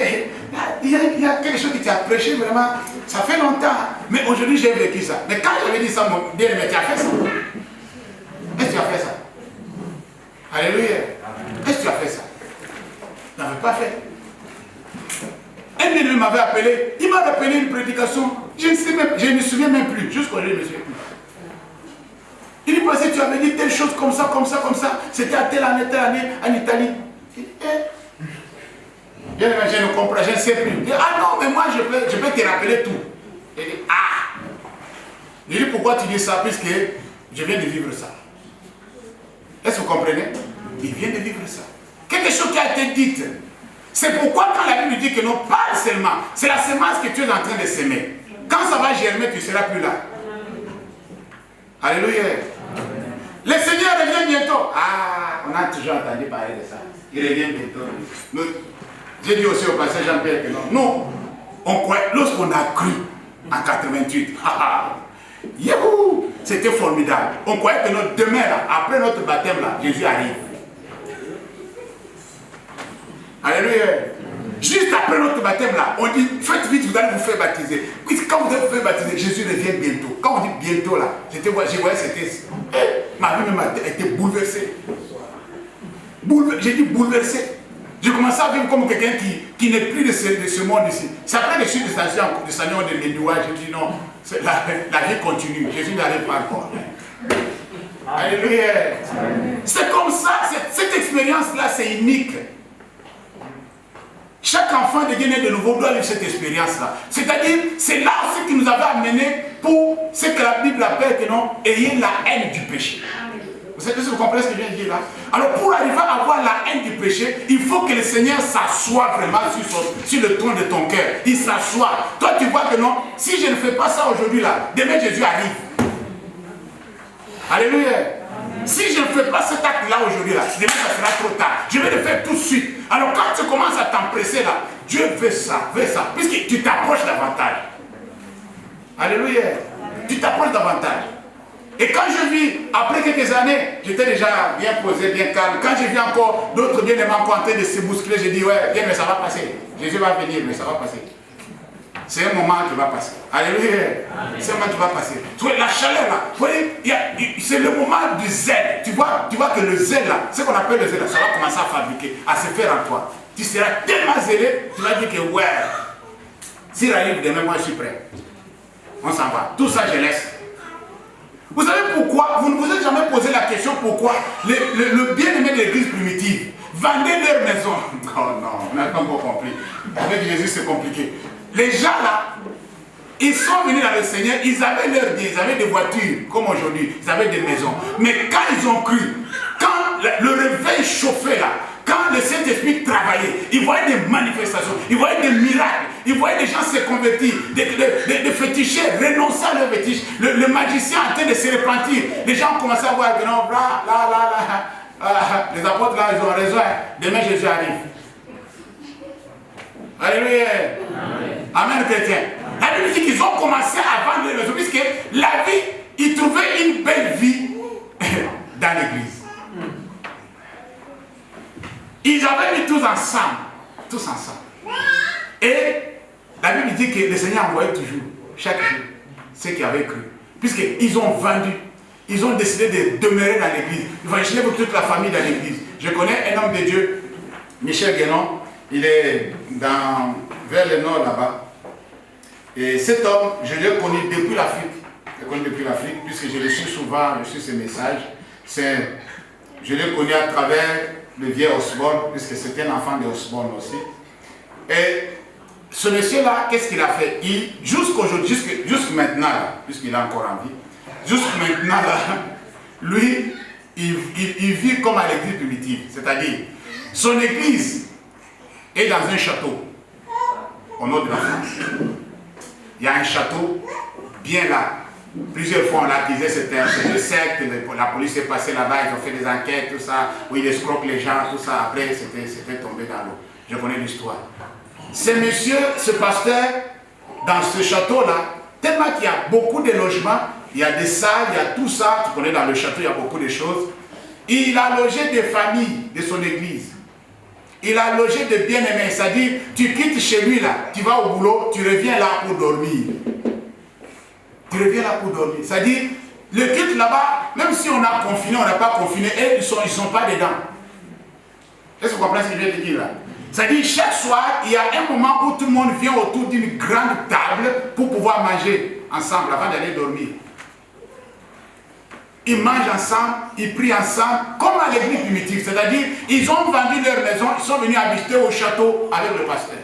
y a quelque chose qui t'a prêché vraiment, ça fait longtemps. Mais aujourd'hui j'ai vécu ça. Mais quand j'avais dit ça, mon bien-aimé, tu as fait ça? Est-ce que tu as fait ça? Alléluia. Est-ce que tu as fait ça? Tu n'avais pas fait. Un bien-aimé m'avait appelé, il m'a rappelé une prédication, je ne me souviens même plus, jusqu'aujourd'hui je ne me souviens plus. Il dit, parce que tu avais dit telle chose comme ça, comme ça, comme ça, c'était à telle année en Italie. Il dit, je ne comprends, je ne sais plus. Il dit, ah non, mais moi je peux te rappeler tout. Il dit, ah. Il dit, pourquoi tu dis ça? Puisque je viens de vivre ça. Est-ce que vous comprenez? Il vient de vivre ça. Quelque chose qui a été dit. C'est pourquoi quand la Bible dit que non, parle seulement, c'est la semence que tu es en train de s'aimer. Quand ça va germer, tu ne seras plus là. Alléluia. Le Seigneur revient bientôt. Ah, on a toujours entendu parler de ça. Il revient bientôt. J'ai dit aussi au pasteur Jean-Pierre que non. Nous, on croit, lorsqu'on a cru en 88, c'était formidable. On croyait que notre demain, là, après notre baptême, là, Jésus arrive. Alléluia. Juste après notre baptême là, on dit faites vite, vous allez vous faire baptiser. Puis quand vous allez vous faire baptiser, Jésus revient bientôt. Quand on dit bientôt là, je voyais c'était. Ma vie même a été bouleversée. J'ai dit bouleversée. J'ai commencé à vivre comme quelqu'un qui n'est plus de ce monde ici. C'est après que je suis descendu de Médoua, j'ai dit non, la vie continue. Jésus n'arrive pas encore. Alléluia. C'est comme ça, cette expérience là c'est unique. Chaque enfant de Guinée de nouveau doit vivre cette expérience-là. C'est-à-dire, c'est là aussi qui nous avait amené pour ce que la Bible appelle que non, ayez la haine du péché. Vous comprenez ce que je viens de dire là? Alors, pour arriver à avoir la haine du péché, il faut que le Seigneur s'assoie vraiment sur le trône de ton cœur. Il s'assoit. Toi, tu vois que non, si je ne fais pas ça aujourd'hui là, demain Jésus arrive. Alléluia. Si je ne fais pas cet acte-là aujourd'hui, là, demain ça sera trop tard. Je vais le faire tout de suite. Alors quand tu commences à t'empresser là, Dieu veut ça, puisque tu t'approches davantage. Alléluia. Tu t'approches davantage. Et quand je vis, après quelques années, j'étais déjà bien posé, bien calme. Quand je vis encore d'autres bien-aimés en train de se bousculer, je dis ouais, bien, mais ça va passer. Jésus va venir, mais ça va passer. C'est un moment qui va passer. Alléluia. C'est un moment qui va passer. Tu vois, la chaleur là, c'est le moment du zèle. Tu vois que le zèle là, ce qu'on appelle le zèle là, ça va commencer à fabriquer, à se faire en toi. Tu seras tellement zélé, tu vas dire que ouais, s'il arrive demain, moi je suis prêt. On s'en va. Tout ça, je laisse. Vous savez pourquoi? Vous ne vous êtes jamais posé la question pourquoi le bien-aimé de l'église primitive vendait leur maison. Oh non, on n'a pas encore compris. Avec Jésus, c'est compliqué. Les gens là, ils sont venus dans le Seigneur, ils avaient leurs biens, ils avaient des voitures, comme aujourd'hui, ils avaient des maisons. Mais quand ils ont cru, quand le réveil chauffait là, quand le Saint-Esprit travaillait, ils voyaient des manifestations, ils voyaient des miracles, ils voyaient des gens se convertir, des fétichés renoncer à leurs fétiches, le magicien en train de se repentir. Les gens commençaient à voir que non, là, les apôtres là, ils ont raison. Demain, Jésus arrive. Alléluia. Amen, chrétien. La Bible dit qu'ils ont commencé à vendre les maisons, puisque la vie, ils trouvaient une belle vie dans l'église. Ils avaient mis tous ensemble. Tous ensemble. Et la Bible dit que le Seigneur envoyait toujours, chaque jour, ceux qui avaient cru. Puisqu'ils ont vendu, ils ont décidé de demeurer dans l'église. Ils vont enchaîner pour toute la famille dans l'église. Je connais un homme de Dieu, Michel Guénon, il est vers le nord là-bas. Et cet homme, je l'ai connu depuis l'Afrique. Je l'ai connu depuis l'Afrique, puisque je le suis souvent, je suis ses messages. Je l'ai connu à travers le vieux Osborne, puisque c'était un enfant de Osborne aussi. Et ce monsieur-là, qu'est-ce qu'il a fait? Jusqu'aujourd'hui, jusqu'à maintenant, puisqu'il est encore en vie, jusqu'à maintenant, là, lui, il vit comme à l'église primitive. C'est-à-dire, son église est dans un château, au nord de la France. Il y a un château bien là. Plusieurs fois, on l'a accusé, c'était un secte, la police est passée là-bas, ils ont fait des enquêtes, tout ça, où ils escroquent les gens, tout ça. Après, c'était tombé dans l'eau. Je connais l'histoire. Ce monsieur, ce pasteur, dans ce château-là, tellement qu'il y a beaucoup de logements, il y a des salles, il y a tout ça, tu connais dans le château, il y a beaucoup de choses. Il a logé des familles de son église. Il a logé de bien-aimés, c'est-à-dire, tu quittes chez lui là, tu vas au boulot, tu reviens là pour dormir. Tu reviens là pour dormir. C'est-à-dire, le culte là-bas, même si on a confiné, on n'a pas confiné, et ils sont pas dedans. Est-ce que vous comprenez ce que je viens de dire là? C'est-à-dire, chaque soir, il y a un moment où tout le monde vient autour d'une grande table pour pouvoir manger ensemble avant d'aller dormir. Ils mangent ensemble, ils prient ensemble, comme à l'église primitive. C'est-à-dire, ils ont vendu leur maison, ils sont venus habiter au château avec le pasteur.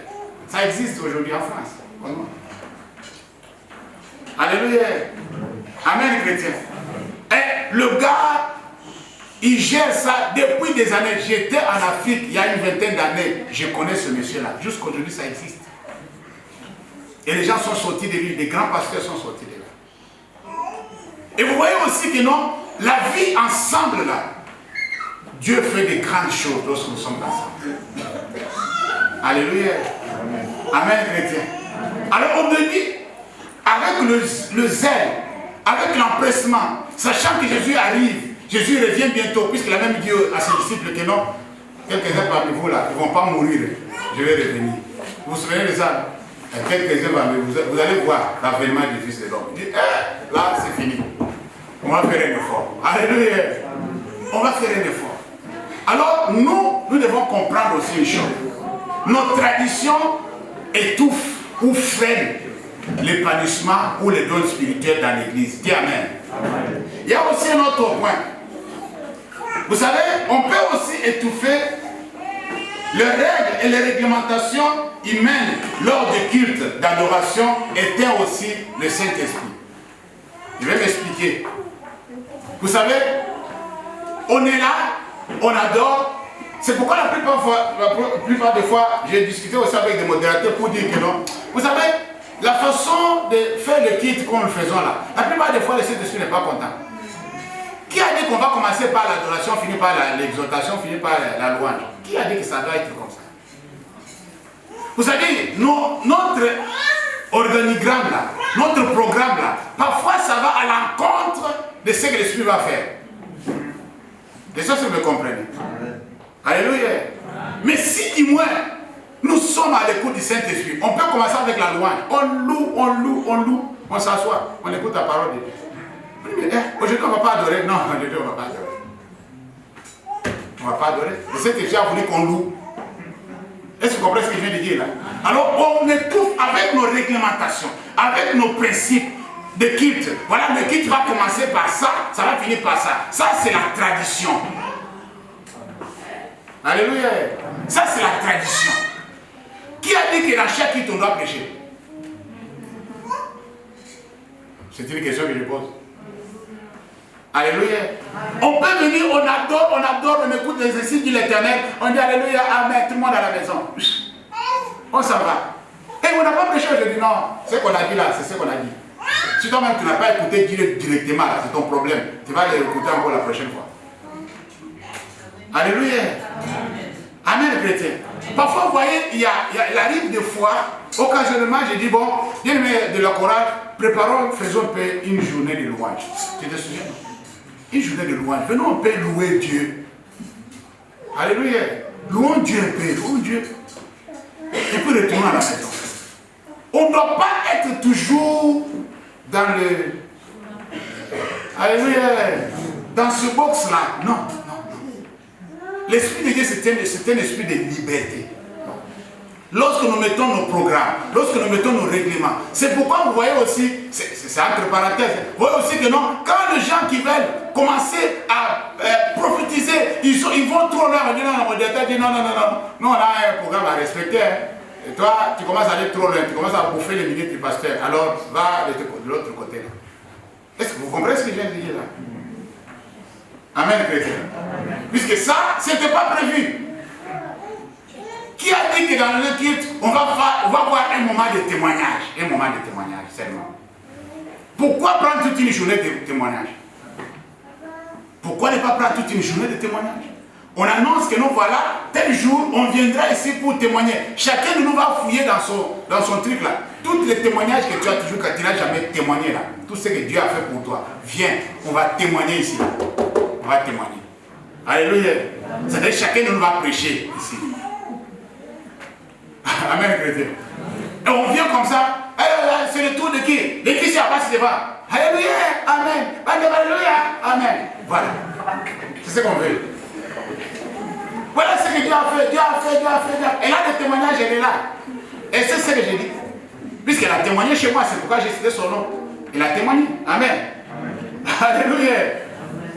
Ça existe aujourd'hui en France. Comment? Alléluia. Amen, chrétien. Et le gars, il gère ça depuis des années. J'étais en Afrique il y a une vingtaine d'années. Je connais ce monsieur-là. Jusqu'aujourd'hui, ça existe. Et les gens sont sortis de lui. Des grands pasteurs sont sortis de là. Et vous voyez aussi que non, la vie ensemble là, Dieu fait des grandes choses lorsque nous sommes ensemble. Alléluia. Amen, chrétien. Alors on me dit, avec le zèle, avec l'empressement, sachant que Jésus arrive, Jésus revient bientôt, puisqu'il a même dit à ses disciples que non, quelques-uns parmi vous là, ils ne vont pas mourir, je vais revenir. Vous vous souvenez de ça? Quelques-uns parmi vous, vous allez voir l'avènement du Fils de l'homme. Il dit, là c'est fini. On va faire un effort. Alléluia. On va faire un effort. Alors nous devons comprendre aussi une chose. Notre tradition étouffe ou freine l'épanouissement ou les dons spirituels dans l'église. Dis amen. Il y a aussi un autre point. Vous savez, on peut aussi étouffer les règles et les réglementations humaines lors des cultes d'adoration éteint aussi le Saint-Esprit. Je vais m'expliquer. Vous savez, on est là, on adore. C'est pourquoi la plupart des fois, j'ai discuté aussi avec des modérateurs pour dire que non. Vous savez, la façon de faire le culte comme nous faisons là, la plupart des fois, le Saint-Esprit n'est pas content. Qui a dit qu'on va commencer par l'adoration, finir par l'exaltation, finir par la louange? Qui a dit que ça doit être comme ça? Vous savez, notre organigramme là, notre programme là, parfois ça va à l'encontre de ce que l'Esprit va faire. Et ça, vous me comprenez. Alléluia. Mais si du moins, nous sommes à l'écoute du Saint-Esprit, on peut commencer avec la louange. On loue, on s'assoit, on écoute la parole de Dieu. Aujourd'hui, on ne va pas adorer. Non, aujourd'hui, on ne va pas adorer. On ne va pas adorer. Le Saint-Esprit a voulu qu'on loue. Est-ce que vous comprenez ce que je viens de dire là? Alors, on étouffe avec nos réglementations, avec nos principes de culte. Voilà, le culte va commencer par ça, ça va finir par ça. Ça, c'est la tradition. Alléluia. Ça, c'est la tradition. Qui a dit que dans chaque culte, on doit prêcher? C'est une question que je pose. Alléluia. On peut venir, on adore, on écoute les exercices de l'Éternel, on dit Alléluia, Amen, tout le monde à la maison. On s'en va. Et on n'a pas prêché aujourd'hui, non. Ce qu'on a dit là, c'est ce qu'on a dit. Si toi-même tu n'as pas écouté directement, c'est ton problème. Tu vas l'écouter encore la prochaine fois. Alléluia. Amen, chrétien. Parfois, vous voyez, il arrive des fois, occasionnellement, je dis, bon, bien aimé de la chorale, préparons, faisons un peu une journée de louange. Tu te souviens? Une journée de louange. Venons un peu louer Dieu. Alléluia. Louons Dieu un peu, louons Dieu. Et puis retournons à la maison. On ne doit pas être toujours dans le... Alléluia. Dans ce box-là. Non, non, non. L'Esprit de Dieu, c'est un esprit de liberté. Lorsque nous mettons nos programmes, lorsque nous mettons nos règlements, c'est pourquoi vous voyez aussi, c'est entre parenthèses, vous voyez aussi que non, quand les gens qui veulent commencer à prophétiser, ils vont trop loin, ils disent non, nous on a un programme à respecter. Hein. Et toi, tu commences à aller trop loin, tu commences à bouffer les minutes du pasteur, alors va de l'autre côté. Est-ce que vous comprenez ce que je viens de dire là? Amen, chrétien. Puisque ça, ce n'était pas prévu. Qui a dit que dans le culte, on va voir un moment de témoignage? Un moment de témoignage seulement. Pourquoi prendre toute une journée de témoignage? Pourquoi ne pas prendre toute une journée de témoignage? On annonce que nous voilà, tel jour, on viendra ici pour témoigner. Chacun de nous va fouiller dans son truc là. Tous les témoignages que tu as toujours, quand tu n'as jamais témoigné là, tout ce que Dieu a fait pour toi, viens, on va témoigner ici. On va témoigner. Alléluia. C'est-à-dire chacun de nous va prêcher ici. Amen, chrétien. Et on vient comme ça. C'est le tour de qui? De qui c'est à passer devant? Alléluia. Amen. Alléluia. Amen. Voilà. C'est ce qu'on veut. Voilà ce que Dieu a fait. Dieu a fait. Et là, le témoignage, elle est là. Et c'est ce que j'ai dit. Puisqu'elle a témoigné chez moi, c'est pourquoi j'ai cité son nom. Elle a témoigné. Amen. Alléluia.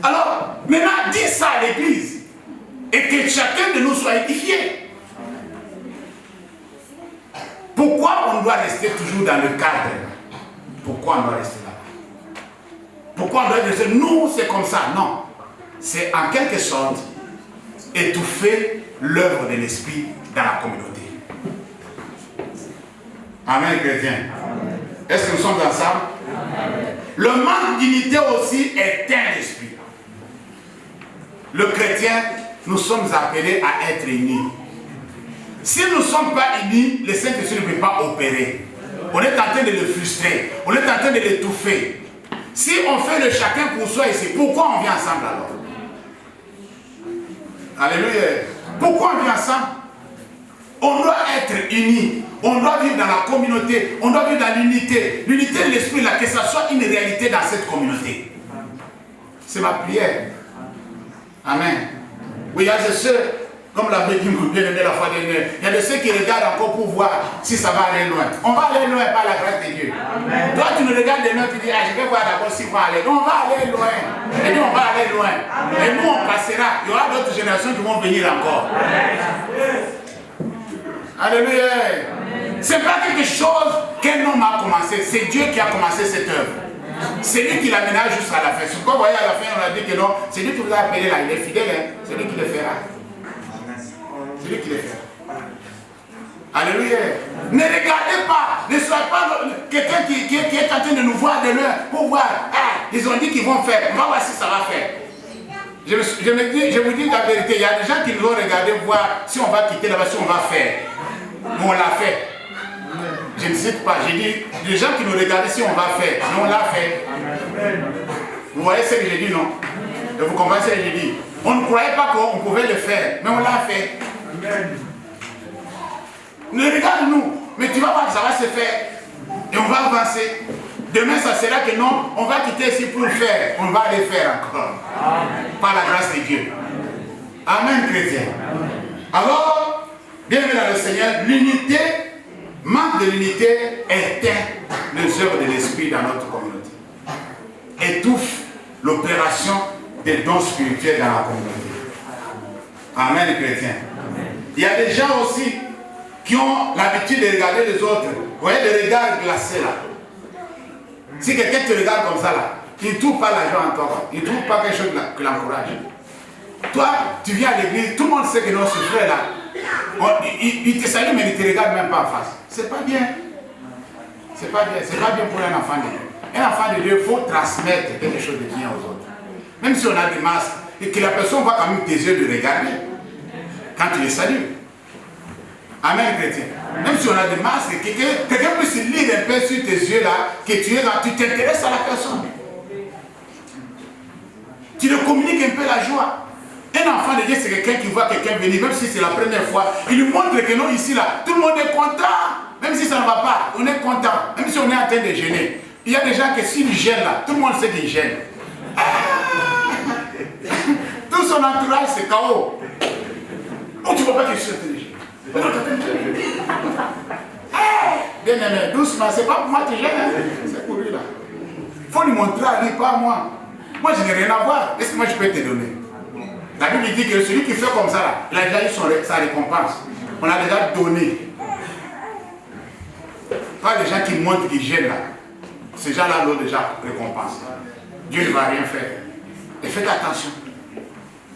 Alors, maintenant, dis ça à l'église. Et que chacun de nous soit édifié. Pourquoi on doit rester toujours dans le cadre? Pourquoi on doit rester là? Pourquoi on doit rester? Nous, c'est comme ça. Non. C'est en quelque sorte étouffer l'œuvre de l'esprit dans la communauté. Amen, chrétien. Est-ce que nous sommes ensemble? Amen. Le manque d'unité aussi éteint l'esprit. Le chrétien, nous sommes appelés à être unis. Si nous ne sommes pas unis, le Saint-Esprit ne peut pas opérer. On est en train de le frustrer. On est en train de l'étouffer. Si on fait le chacun pour soi ici, pourquoi on vient ensemble alors? Alléluia. Pourquoi on vient ensemble? On doit être unis. On doit vivre dans la communauté. On doit vivre dans l'unité. L'unité de l'esprit, là, que ça soit une réalité dans cette communauté. C'est ma prière. Amen. Oui, il y a des ceux, comme l'avait dit mon bien-aimé la fois dernière, il y a de ceux qui regardent encore pour voir si ça va aller loin. On va aller loin par la grâce de Dieu. Amen. Toi, tu nous regardes de loin, tu dis, je vais voir d'abord si on va aller. On va aller loin. Et nous, on va aller loin. Amen. Et nous, on passera. Il y aura d'autres générations qui vont venir encore. Amen. Alléluia. C'est pas quelque chose qu'un homme a commencé. C'est Dieu qui a commencé cette œuvre. C'est lui qui l'amènera jusqu'à la fin. Ce qu'on voyait à la fin, on a dit que non, c'est lui qui vous a appelé là. Il est fidèle. Hein? C'est lui qui le fera. C'est lui qui le fera. Alléluia. Ne regardez pas. Ne soyez pas quelqu'un qui est en train de nous voir de loin pour voir. Ah, ils ont dit qu'ils vont faire. On va voir si ça va faire. Je vous dis la vérité. Il y a des gens qui nous ont regardé voir si on va quitter là-bas, si on va faire. Nous, on l'a fait. Je ne cite pas. J'ai dit, les gens qui nous regardent si on va faire. Nous, on l'a fait. Vous voyez ce que j'ai dit, non? Et vous comprenez ce que j'ai dit? On ne croyait pas qu'on pouvait le faire, mais on l'a fait. Ne regarde-nous, mais tu vas voir que ça va se faire. Et on va avancer. Demain, ça sera que non, on va quitter ici pour le faire. On va le faire encore. Par la grâce de Dieu. Amen, chrétien. Alors, bienvenue dans le Seigneur, l'unité, manque de l'unité éteint les œuvres de l'esprit dans notre communauté. Étouffe l'opération des dons spirituels dans la communauté. Amen, chrétien. Il y a des gens aussi qui ont l'habitude de regarder les autres. Vous voyez le regard glacé là. Si quelqu'un te regarde comme ça là, il ne trouve pas la joie en toi. Il ne trouve pas quelque chose qui l'encourage. Toi, tu viens à l'église, tout le monde sait que notre frère là, il te salue mais il ne te regarde même pas en face. C'est pas bien. C'est pas bien. C'est pas bien pour un enfant de Dieu. Un enfant de Dieu, il faut transmettre quelque chose de bien aux autres. Même si on a des masques, et que la personne voit quand même tes yeux de regarder quand tu les salues. Amen, chrétien. Même si on a des masques, quelqu'un peut se lire un peu sur tes yeux là, que tu t'intéresses à la personne. Tu le communiques un peu la joie. Un enfant de Dieu, c'est quelqu'un qui voit quelqu'un venir, même si c'est la première fois, il lui montre que non, ici là, tout le monde est content. Même si ça ne va pas, on est content. Même si on est en train de gêner. Il y a des gens qui s'ils gênent là, tout le monde sait qu'ils gênent. Tout son entourage c'est KO. Oh, tu ne vois pas que je suis en train de gêner. Bien aimé, doucement, c'est pas pour moi que tu gênes, hein? C'est pour lui là. Il faut lui montrer à lui, pas à moi. Moi je n'ai rien à voir. Est-ce que moi je peux te donner? La Bible dit que celui qui fait comme ça là, il a déjà eu sa récompense. On a déjà donné. Pas les gens qui montrent qu'ils gênent là. Ces gens-là l'ont déjà récompensé. Dieu ne va rien faire. Et faites attention.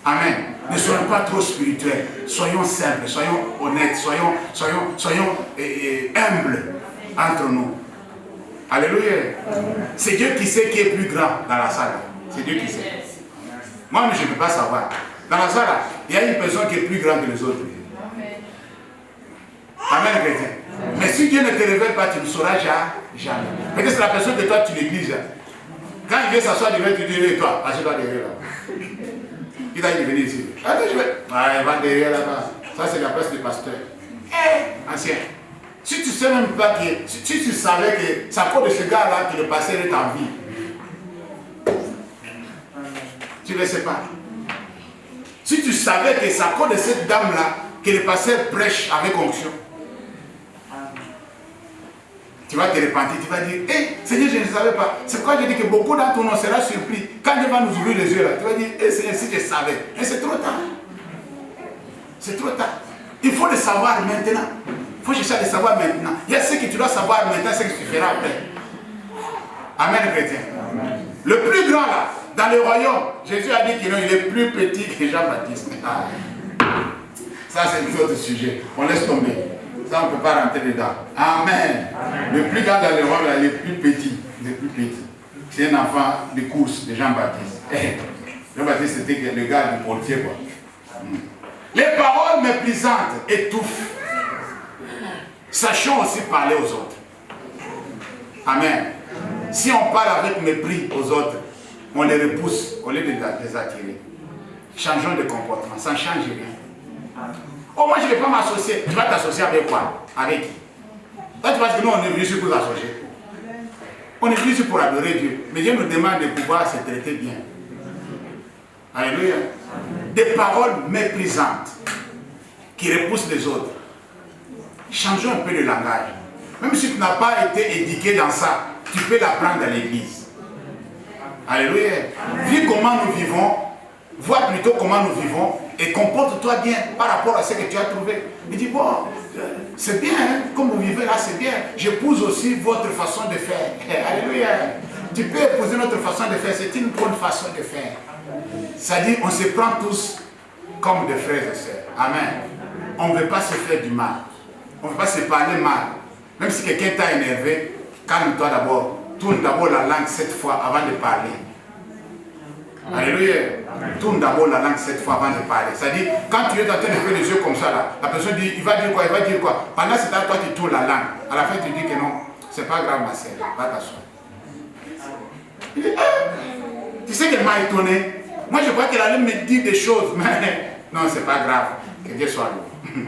Amen. Ne soyons pas trop spirituels. Soyons simples, soyons honnêtes, soyons humbles entre nous. Alléluia. C'est Dieu qui sait qui est plus grand dans la salle. C'est Dieu qui sait. Moi, je ne peux pas savoir. Dans la salle, il y a une personne qui est plus grande que les autres. Amen, chrétien. Mais si Dieu ne te révèle pas, tu ne sauras jamais. Peut-être c'est la personne que toi tu négliges. Quand il vient s'asseoir devant, tu dis, toi, assieds-toi derrière là. Il va venir ici. Attends, je vais. Ouais, il va derrière là-bas. Ça, c'est la place du pasteur. Ancien. Si tu ne sais même pas que. Si tu savais que c'est à cause de ce gars-là que le pasteur est en vie. Tu ne le sais pas. Si tu savais que c'est à cause de cette dame-là que le pasteur prêche avec onction. Tu vas te repentir, tu vas dire, hé, Seigneur, je ne savais pas. C'est pourquoi je dis que beaucoup d'entre nous seront surpris. Quand Dieu va nous ouvrir les yeux là, tu vas dire, hé Seigneur, si je savais. Mais c'est trop tard. C'est trop tard. Il faut le savoir maintenant. Il faut chercher à le savoir maintenant. Il y a ce que tu dois savoir maintenant, ce que tu feras après. Amen, chrétien. Amen. Le plus grand là, dans le royaume, Jésus a dit qu'il est plus petit que Jean-Baptiste. Ça, c'est un autre sujet. On laisse tomber. Ça, on ne peut pas rentrer dedans. Amen. Amen. Le plus grand dans le royaume, il est plus petit. C'est un enfant de course de Jean-Baptiste. Jean-Baptiste, c'était le gars du portier, quoi. Les paroles méprisantes étouffent. Sachons aussi parler aux autres. Amen. Si on parle avec mépris aux autres, on les repousse au lieu de les attirer. Changeons de comportement, ça ne change rien. Oh, moi je ne vais pas m'associer. Tu vas t'associer avec quoi? Avec qui? Toi tu penses que nous on est venus ici pour s'associer. On est venus ici pour adorer Dieu. Mais Dieu nous demande de pouvoir se traiter bien. Alléluia. Des paroles méprisantes qui repoussent les autres. Changeons un peu le langage. Même si tu n'as pas été éduqué dans ça, tu peux l'apprendre dans l'église. Alléluia. Vis comment nous vivons, vois plutôt comment nous vivons et comporte-toi bien par rapport à ce que tu as trouvé. Il dit, bon, c'est bien, hein, comme vous vivez là, c'est bien. J'épouse aussi votre façon de faire. Alléluia. Tu peux épouser notre façon de faire, c'est une bonne façon de faire. C'est-à-dire, on se prend tous comme des frères et sœurs. Amen. On ne veut pas se faire du mal. On ne veut pas se parler mal. Même si quelqu'un t'a énervé, calme-toi d'abord. Tourne d'abord la langue 7 fois avant de parler. Alléluia. Tourne d'abord la langue 7 fois avant de parler. C'est-à-dire, quand tu es en train de faire les yeux comme ça, là, la personne dit, il va dire quoi, il va dire quoi. Pendant ce temps, toi, tu tournes la langue. À la fin, tu dis que non, c'est pas grave, ma sœur. Va t'asseoir. Il dit, tu sais qu'elle m'a étonné. Moi, je crois qu'elle allait me dire des choses, mais non, c'est pas grave. Que Dieu soit loué.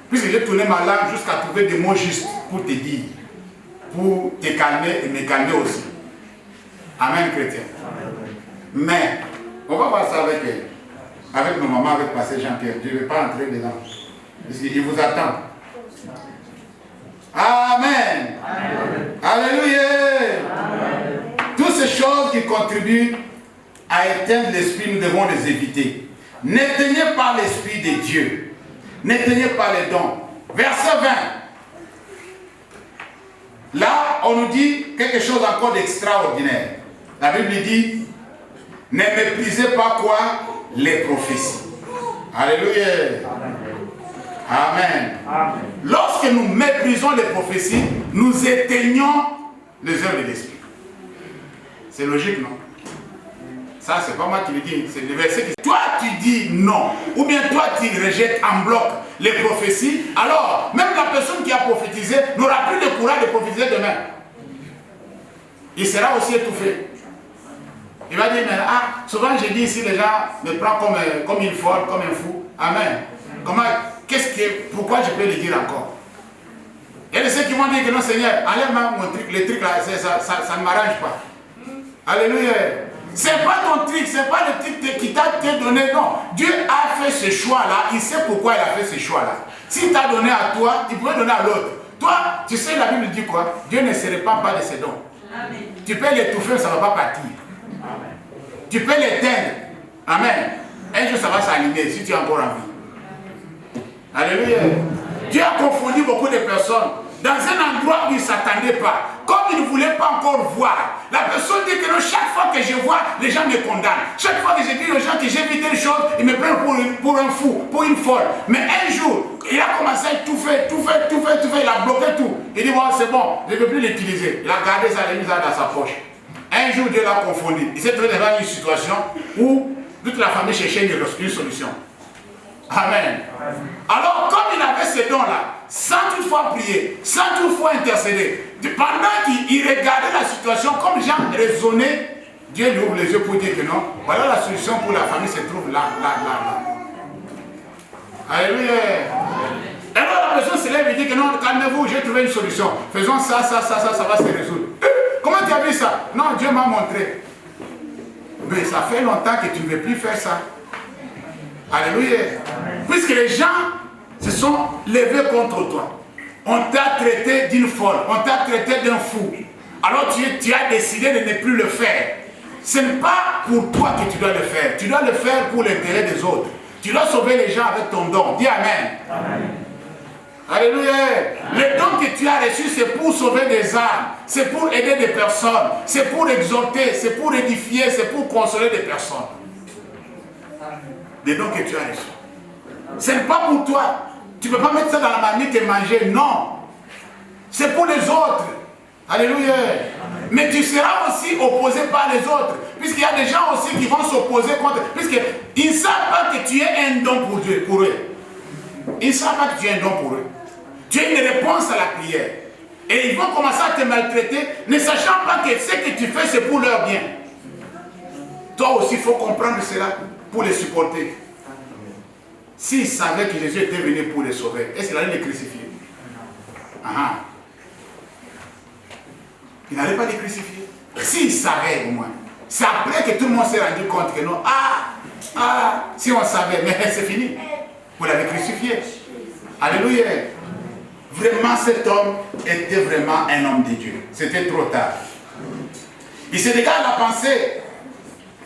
Puisque j'ai tourné ma langue jusqu'à trouver des mots justes pour te dire, pour te calmer et me calmer aussi. Amen, chrétien. Mais, on va voir ça avec nos mamans, avec Pasteur Jean-Pierre. Je ne vais pas entrer dedans. Parce qu'il vous attend. Amen. Amen. Alléluia. Amen. Toutes ces choses qui contribuent à éteindre l'esprit, nous devons les éviter. N'éteignez pas l'esprit de Dieu. N'éteignez pas les dons. Verset 20. Là, on nous dit quelque chose encore d'extraordinaire. La Bible dit, ne méprisez pas quoi? Les prophéties. Alléluia. Amen. Amen. Lorsque nous méprisons les prophéties, nous éteignons les œuvres de l'esprit. C'est logique, non? Ça, c'est pas moi qui le dis, c'est le verset qui... Toi, tu dis non. Ou bien toi, tu rejettes en bloc les prophéties. Alors, même la personne qui a prophétisé n'aura plus le courage de prophétiser demain. Il sera aussi étouffé. Il va dire, mais souvent j'ai dit ici, les gens me prennent comme une folle, comme un fou. Amen. Pourquoi je peux le dire encore? Il y a ceux qui vont dire que non, Seigneur, enlève-moi mon truc, les trucs là, ça ne m'arrange pas. Alléluia. C'est pas ton truc, c'est pas le truc qui t'a donné, non. Dieu a fait ce choix-là, il sait pourquoi il a fait ce choix-là. S'il t'a donné à toi, il pourrait donner à l'autre. Toi, tu sais, la Bible dit quoi? Dieu ne se répand pas de ses dons. Amen. Tu peux l'étouffer, ça ne va pas partir. Amen. Tu peux l'éteindre. Amen. Un jour, ça va s'allumer si tu es encore en vie. Alléluia. Dieu a confondu beaucoup de personnes dans un endroit où ils ne s'attendaient pas. Comme ils ne voulaient pas encore voir. La personne dit que non, chaque fois que je vois, les gens me condamnent. Chaque fois que je dis aux gens que j'ai vu telle chose, ils me prennent pour un fou, pour une folle. Mais un jour, il a commencé à tout faire, il a bloqué tout. Il dit, bon, c'est bon, je ne veux plus l'utiliser. Il a gardé ça, il a mis ça dans sa poche. Un jour, Dieu l'a confondu. Il s'est trouvé devant une situation où toute la famille cherchait une solution. Amen. Alors, comme il avait ces dons-là, sans toutefois prier, sans toutefois intercéder, pendant qu'il regardait la situation, comme Jean raisonnait, Dieu lui ouvre les yeux pour dire que non, voilà la solution pour la famille se trouve là. Alléluia. Alors la personne se lève et dit que non, calmez-vous, j'ai trouvé une solution. Faisons ça va se résoudre. Comment tu as vu ça? Non, Dieu m'a montré. Mais ça fait longtemps que tu ne veux plus faire ça. Alléluia. Puisque les gens se sont levés contre toi. On t'a traité d'une folle. On t'a traité d'un fou. Alors tu as décidé de ne plus le faire. Ce n'est pas pour toi que tu dois le faire. Tu dois le faire pour l'intérêt des autres. Tu dois sauver les gens avec ton don. Dis Amen. Amen. Alléluia. Le don que tu as reçu, c'est pour sauver des âmes. C'est pour aider des personnes. C'est pour exhorter. C'est pour édifier. C'est pour consoler des personnes. Les dons que tu as reçus. Ce n'est pas pour toi. Tu ne peux pas mettre ça dans la marmite et manger. Non. C'est pour les autres. Alléluia. Mais tu seras aussi opposé par les autres. Puisqu'il y a des gens aussi qui vont s'opposer contre. Puisqu'ils ne savent pas que tu es un don pour Dieu, pour eux. Ils ne savent pas que tu es un don pour eux. Tu es une réponse à la prière. Et ils vont commencer à te maltraiter, ne sachant pas que ce que tu fais, c'est pour leur bien. Toi aussi, il faut comprendre cela pour les supporter. S'ils savaient que Jésus était venu pour les sauver, est-ce qu'il allait les crucifier? Il n'allait pas les crucifier. S'ils savaient au moins. C'est après que tout le monde s'est rendu compte que non. Si on savait, mais c'est fini. Vous l'avez crucifié. Alléluia. Vraiment, cet homme était vraiment un homme de Dieu. C'était trop tard. Il se dégage la pensée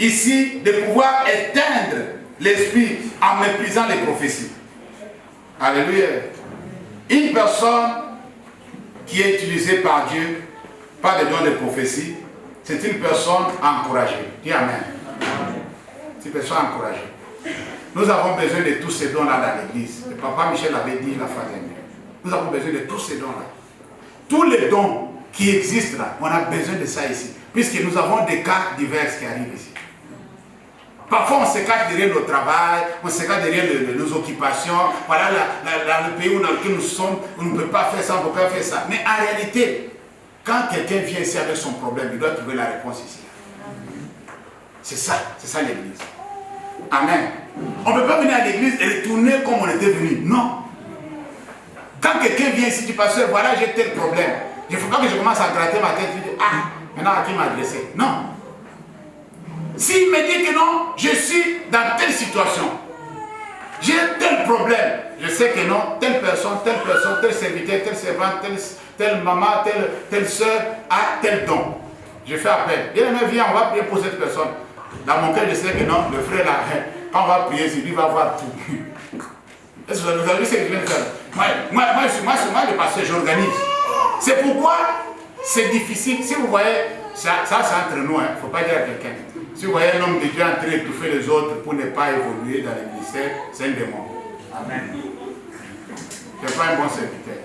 ici de pouvoir éteindre l'esprit en méprisant les prophéties. Alléluia. Une personne qui est utilisée par Dieu, pas de don de prophétie, c'est une personne encouragée. Dis Amen. C'est une personne encouragée. Nous avons besoin de tous ces dons-là dans l'église. Le papa Michel avait dit la fois dernière. Nous avons besoin de tous ces dons-là. Tous les dons qui existent là, on a besoin de ça ici. Puisque nous avons des cas divers qui arrivent ici. Parfois on se cache derrière notre travail, on se cache derrière nos occupations. Voilà le pays dans lequel nous sommes, on ne peut pas faire ça, on ne peut pas faire ça. Mais en réalité, quand quelqu'un vient ici avec son problème, il doit trouver la réponse ici. C'est ça l'église. Amen. On ne peut pas venir à l'église et retourner comme on était venu. Non. Quand quelqu'un vient ici, tu pasteur, voilà, j'ai tel problème. Il ne faut pas que je commence à gratter ma tête. Je dis, maintenant à qui m'adresser? Non. S'il me dit que non, je suis dans telle situation, j'ai tel problème, je sais que non, telle personne, tel serviteur, tel servante, telle maman, telle soeur a tel don. Je fais appel. Bien aimé, viens, on va prier pour cette personne. Dans mon cœur, je sais que non, le frère là, quand on va prier, lui va voir tout. Est-ce que vous avez vu ce que je viens de faire? Moi, le pasteur, j'organise. C'est pourquoi c'est difficile. Si vous voyez, ça c'est entre nous, il ne faut pas dire à quelqu'un. Si vous voyez un homme de Dieu en train d'étouffer les autres pour ne pas évoluer dans le ministère, c'est un démon. Amen. Ce n'est pas un bon serviteur.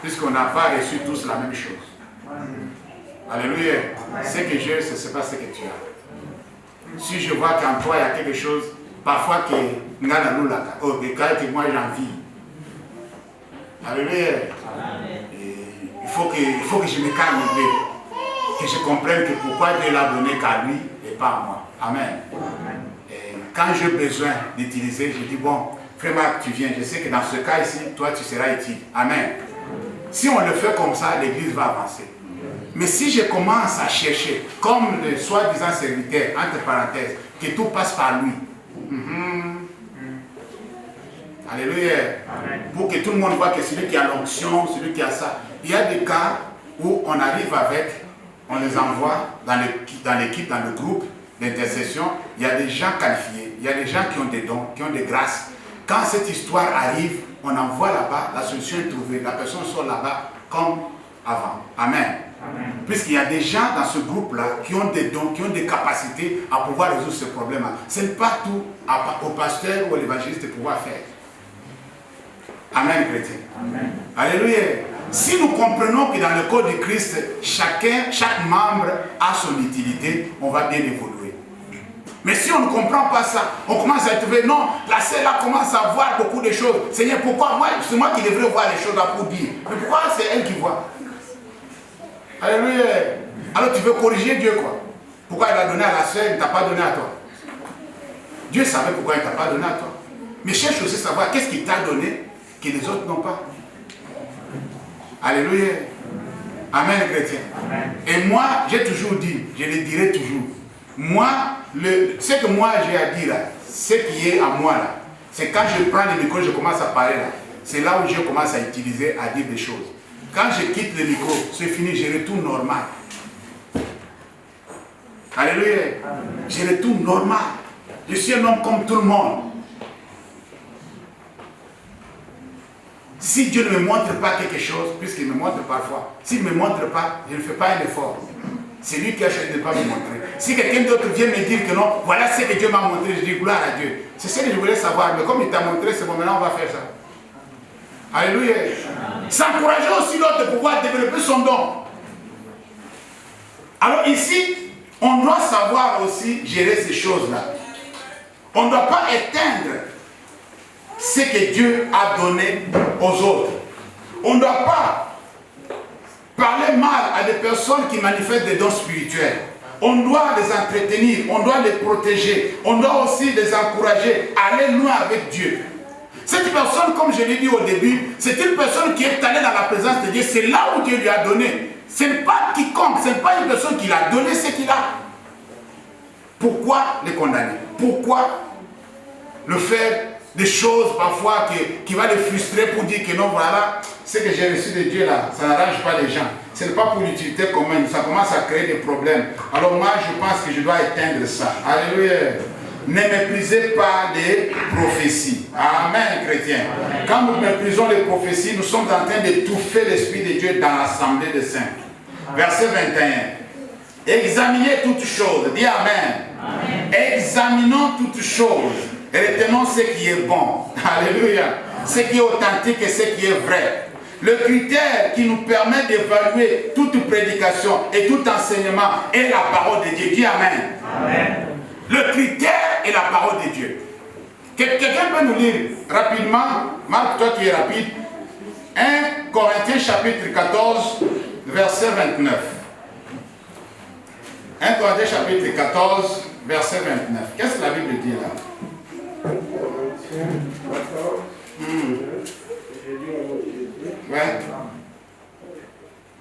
Puisqu'on n'a pas reçu tous la même chose. Amen. Alléluia. Ce que j'ai, ce n'est pas ce que tu as. si je vois qu'en toi il y a quelque chose, parfois que moi j'envie. Alléluia. Il faut que je me calme un peu, que je comprenne que pourquoi Dieu l'a donné qu'à lui et pas à moi. Amen. Et quand j'ai besoin d'utiliser, je dis bon, frère Marc, tu viens, je sais que dans ce cas ici, toi tu seras utile. Amen. Si on le fait comme ça, l'église va avancer. Mais si je commence à chercher, comme le soi-disant serviteur, entre parenthèses, que tout passe par lui, alléluia, pour que tout le monde voit que celui qui a l'onction, celui qui a ça, il y a des cas où on arrive avec, on les envoie dans l'équipe, dans le groupe d'intercession, il y a des gens qualifiés, il y a des gens qui ont des dons, qui ont des grâces. Quand cette histoire arrive, on envoie là-bas, la solution est trouvée, la personne sort là-bas comme avant. Amen. Puisqu'il y a des gens dans ce groupe-là qui ont des dons, qui ont des capacités à pouvoir résoudre ce problème-là. Ce n'est pas tout au pasteur ou à l'évangéliste de pouvoir faire. Amen, chrétien. Amen. Alléluia. Si nous comprenons que dans le corps de Christ, chaque membre a son utilité, on va bien évoluer. Mais si on ne comprend pas ça, on commence à trouver, non, la sœur là commence à voir beaucoup de choses. Seigneur, pourquoi c'est moi qui devrais voir les choses là pour dire. Mais pourquoi c'est elle qui voit? Alléluia. Alors tu veux corriger Dieu quoi? Pourquoi il a donné à la sœur, il ne t'a pas donné à toi? Dieu savait pourquoi il ne t'a pas donné à toi. Mais cherche aussi à savoir qu'est-ce qu'il t'a donné que les autres n'ont pas. Alléluia. Amen, chrétien. Amen. Et moi, j'ai toujours dit, je le dirai toujours. Moi, ce que moi j'ai à dire là, ce qui est à moi là, c'est quand je prends le micro, je commence à parler là. C'est là où je commence à utiliser, à dire des choses. Quand je quitte le micro, c'est fini, je retourne normal. Alléluia. Je retourne normal. Je suis un homme comme tout le monde. Si Dieu ne me montre pas quelque chose, puisqu'il me montre parfois, s'il ne me montre pas, je ne fais pas un effort. C'est lui qui a choisi de ne pas me montrer. Si quelqu'un d'autre vient me dire que non, voilà ce que Dieu m'a montré, je dis gloire à Dieu. C'est ce que je voulais savoir, mais comme il t'a montré, c'est bon, maintenant on va faire ça. Alléluia. S'encourager aussi l'autre de pouvoir développer son don. Alors ici, on doit savoir aussi gérer ces choses-là. On ne doit pas éteindre ce que Dieu a donné aux autres. On ne doit pas parler mal à des personnes qui manifestent des dons spirituels. On doit les entretenir, on doit les protéger, on doit aussi les encourager à aller loin avec Dieu. Cette personne, comme je l'ai dit au début, c'est une personne qui est allée dans la présence de Dieu. C'est là où Dieu lui a donné. Ce n'est pas quiconque, ce n'est pas une personne qui l'a donné ce qu'il a. Pourquoi les condamner? Pourquoi le faire des choses parfois qui va les frustrer pour dire que non, voilà, ce que j'ai reçu de Dieu là, ça n'arrange pas les gens. Ce n'est pas pour l'utilité commune, ça commence à créer des problèmes. Alors moi, je pense que je dois éteindre ça. Alléluia. Ne méprisez pas les prophéties. Amen, chrétien. Quand nous méprisons les prophéties, nous sommes en train d'étouffer l'Esprit de Dieu dans l'assemblée des saints. Verset 21. Examinez toutes choses. Dis Amen. Amen. Examinons toutes choses. Et retenons ce qui est bon. Alléluia. Ce qui est authentique et ce qui est vrai. Le critère qui nous permet d'évaluer toute prédication et tout enseignement est la parole de Dieu. Dis Amen. Amen. Le critère est la parole de Dieu. Quelqu'un peut nous lire rapidement, Marc, toi qui es rapide, 1 Corinthiens chapitre 14, verset 29. 1 Corinthiens chapitre 14, verset 29. Qu'est-ce que la Bible dit là? 1 Corinthiens 14, ouais.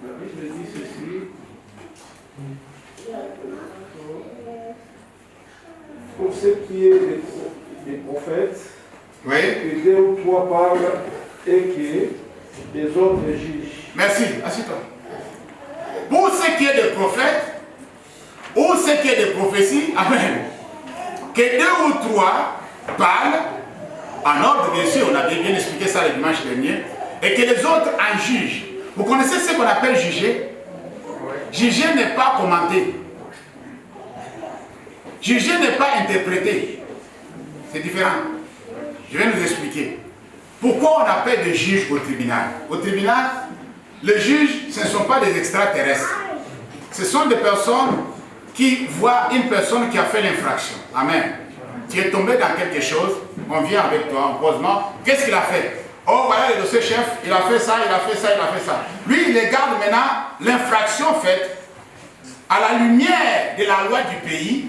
La Bible dit ceci. Pour ce qui est des prophètes, oui. Que 2 ou 3 parlent et que les autres jugent. Merci, assieds-toi. Pour ce qui est des prophètes, ou ce qui est des prophéties, amen. Que 2 ou 3 parlent, en ordre bien sûr, on avait bien expliqué ça le dimanche dernier, et que les autres en jugent. Vous connaissez ce qu'on appelle juger? Juger n'est pas commenter. Juger n'est pas interpréter. C'est différent. Je vais nous expliquer. Pourquoi on appelle des juges au tribunal? Au tribunal, les juges, ce ne sont pas des extraterrestres. Ce sont des personnes qui voit une personne qui a fait l'infraction. Amen. Tu es tombé dans quelque chose, on vient avec toi, on pose non. Qu'est-ce qu'il a fait? Oh, voilà le dossier chef, il a fait ça, il a fait ça, il a fait ça. Lui, il regarde maintenant l'infraction faite à la lumière de la loi du pays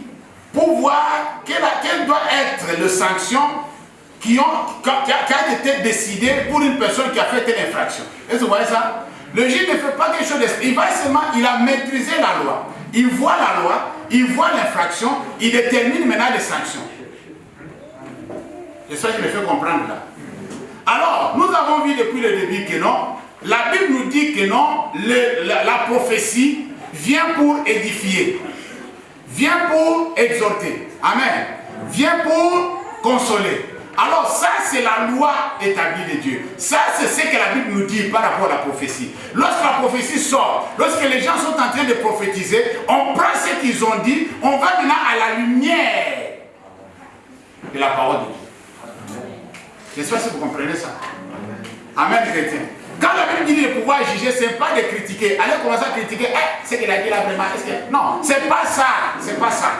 pour voir quelle doit être la sanction qui a été décidée pour une personne qui a fait telle infraction. Est-ce que vous voyez ça? Le juge ne fait pas quelque chose de... Il a maîtrisé la loi. Il voit la loi, il voit l'infraction, il détermine maintenant les sanctions. C'est ça que je me fais comprendre là. Alors, nous avons vu depuis le début que non, la Bible nous dit que non, la prophétie vient pour édifier, vient pour exhorter, amen, vient pour consoler. Alors ça, c'est la loi établie de Dieu. Ça, c'est ce que la Bible nous dit par rapport à la prophétie. Lorsque la prophétie sort, lorsque les gens sont en train de prophétiser, on prend ce qu'ils ont dit, on va maintenant à la lumière de la parole de Dieu. J'espère que vous comprenez ça. Amen, chrétien. Quand la Bible dit de pouvoir juger, ce n'est pas de critiquer. Allez commencer à critiquer. Ce qu'il a dit là vraiment. Non, ce n'est pas ça. C'est pas ça.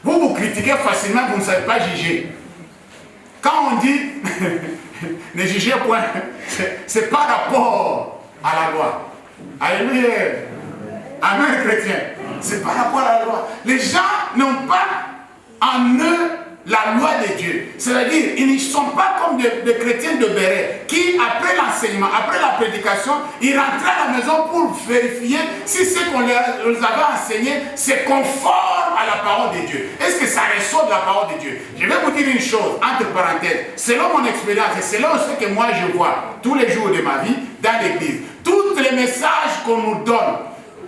Vous critiquez facilement, vous ne savez pas juger. Quand on dit ne jugez point, c'est par rapport à la loi. Alléluia. Amen, chrétien. C'est par rapport à la loi. Les gens n'ont pas en eux la loi de Dieu. C'est-à-dire, ils ne sont pas comme des chrétiens de Béret qui, après l'enseignement, après la prédication, ils rentraient à la maison pour vérifier si ce qu'on leur avait enseigné, c'est conforme à la parole de Dieu. Est-ce que ça ressort de la parole de Dieu? Je vais vous dire une chose, entre parenthèses, selon mon expérience et selon ce que moi je vois tous les jours de ma vie dans l'église, tous les messages qu'on nous donne,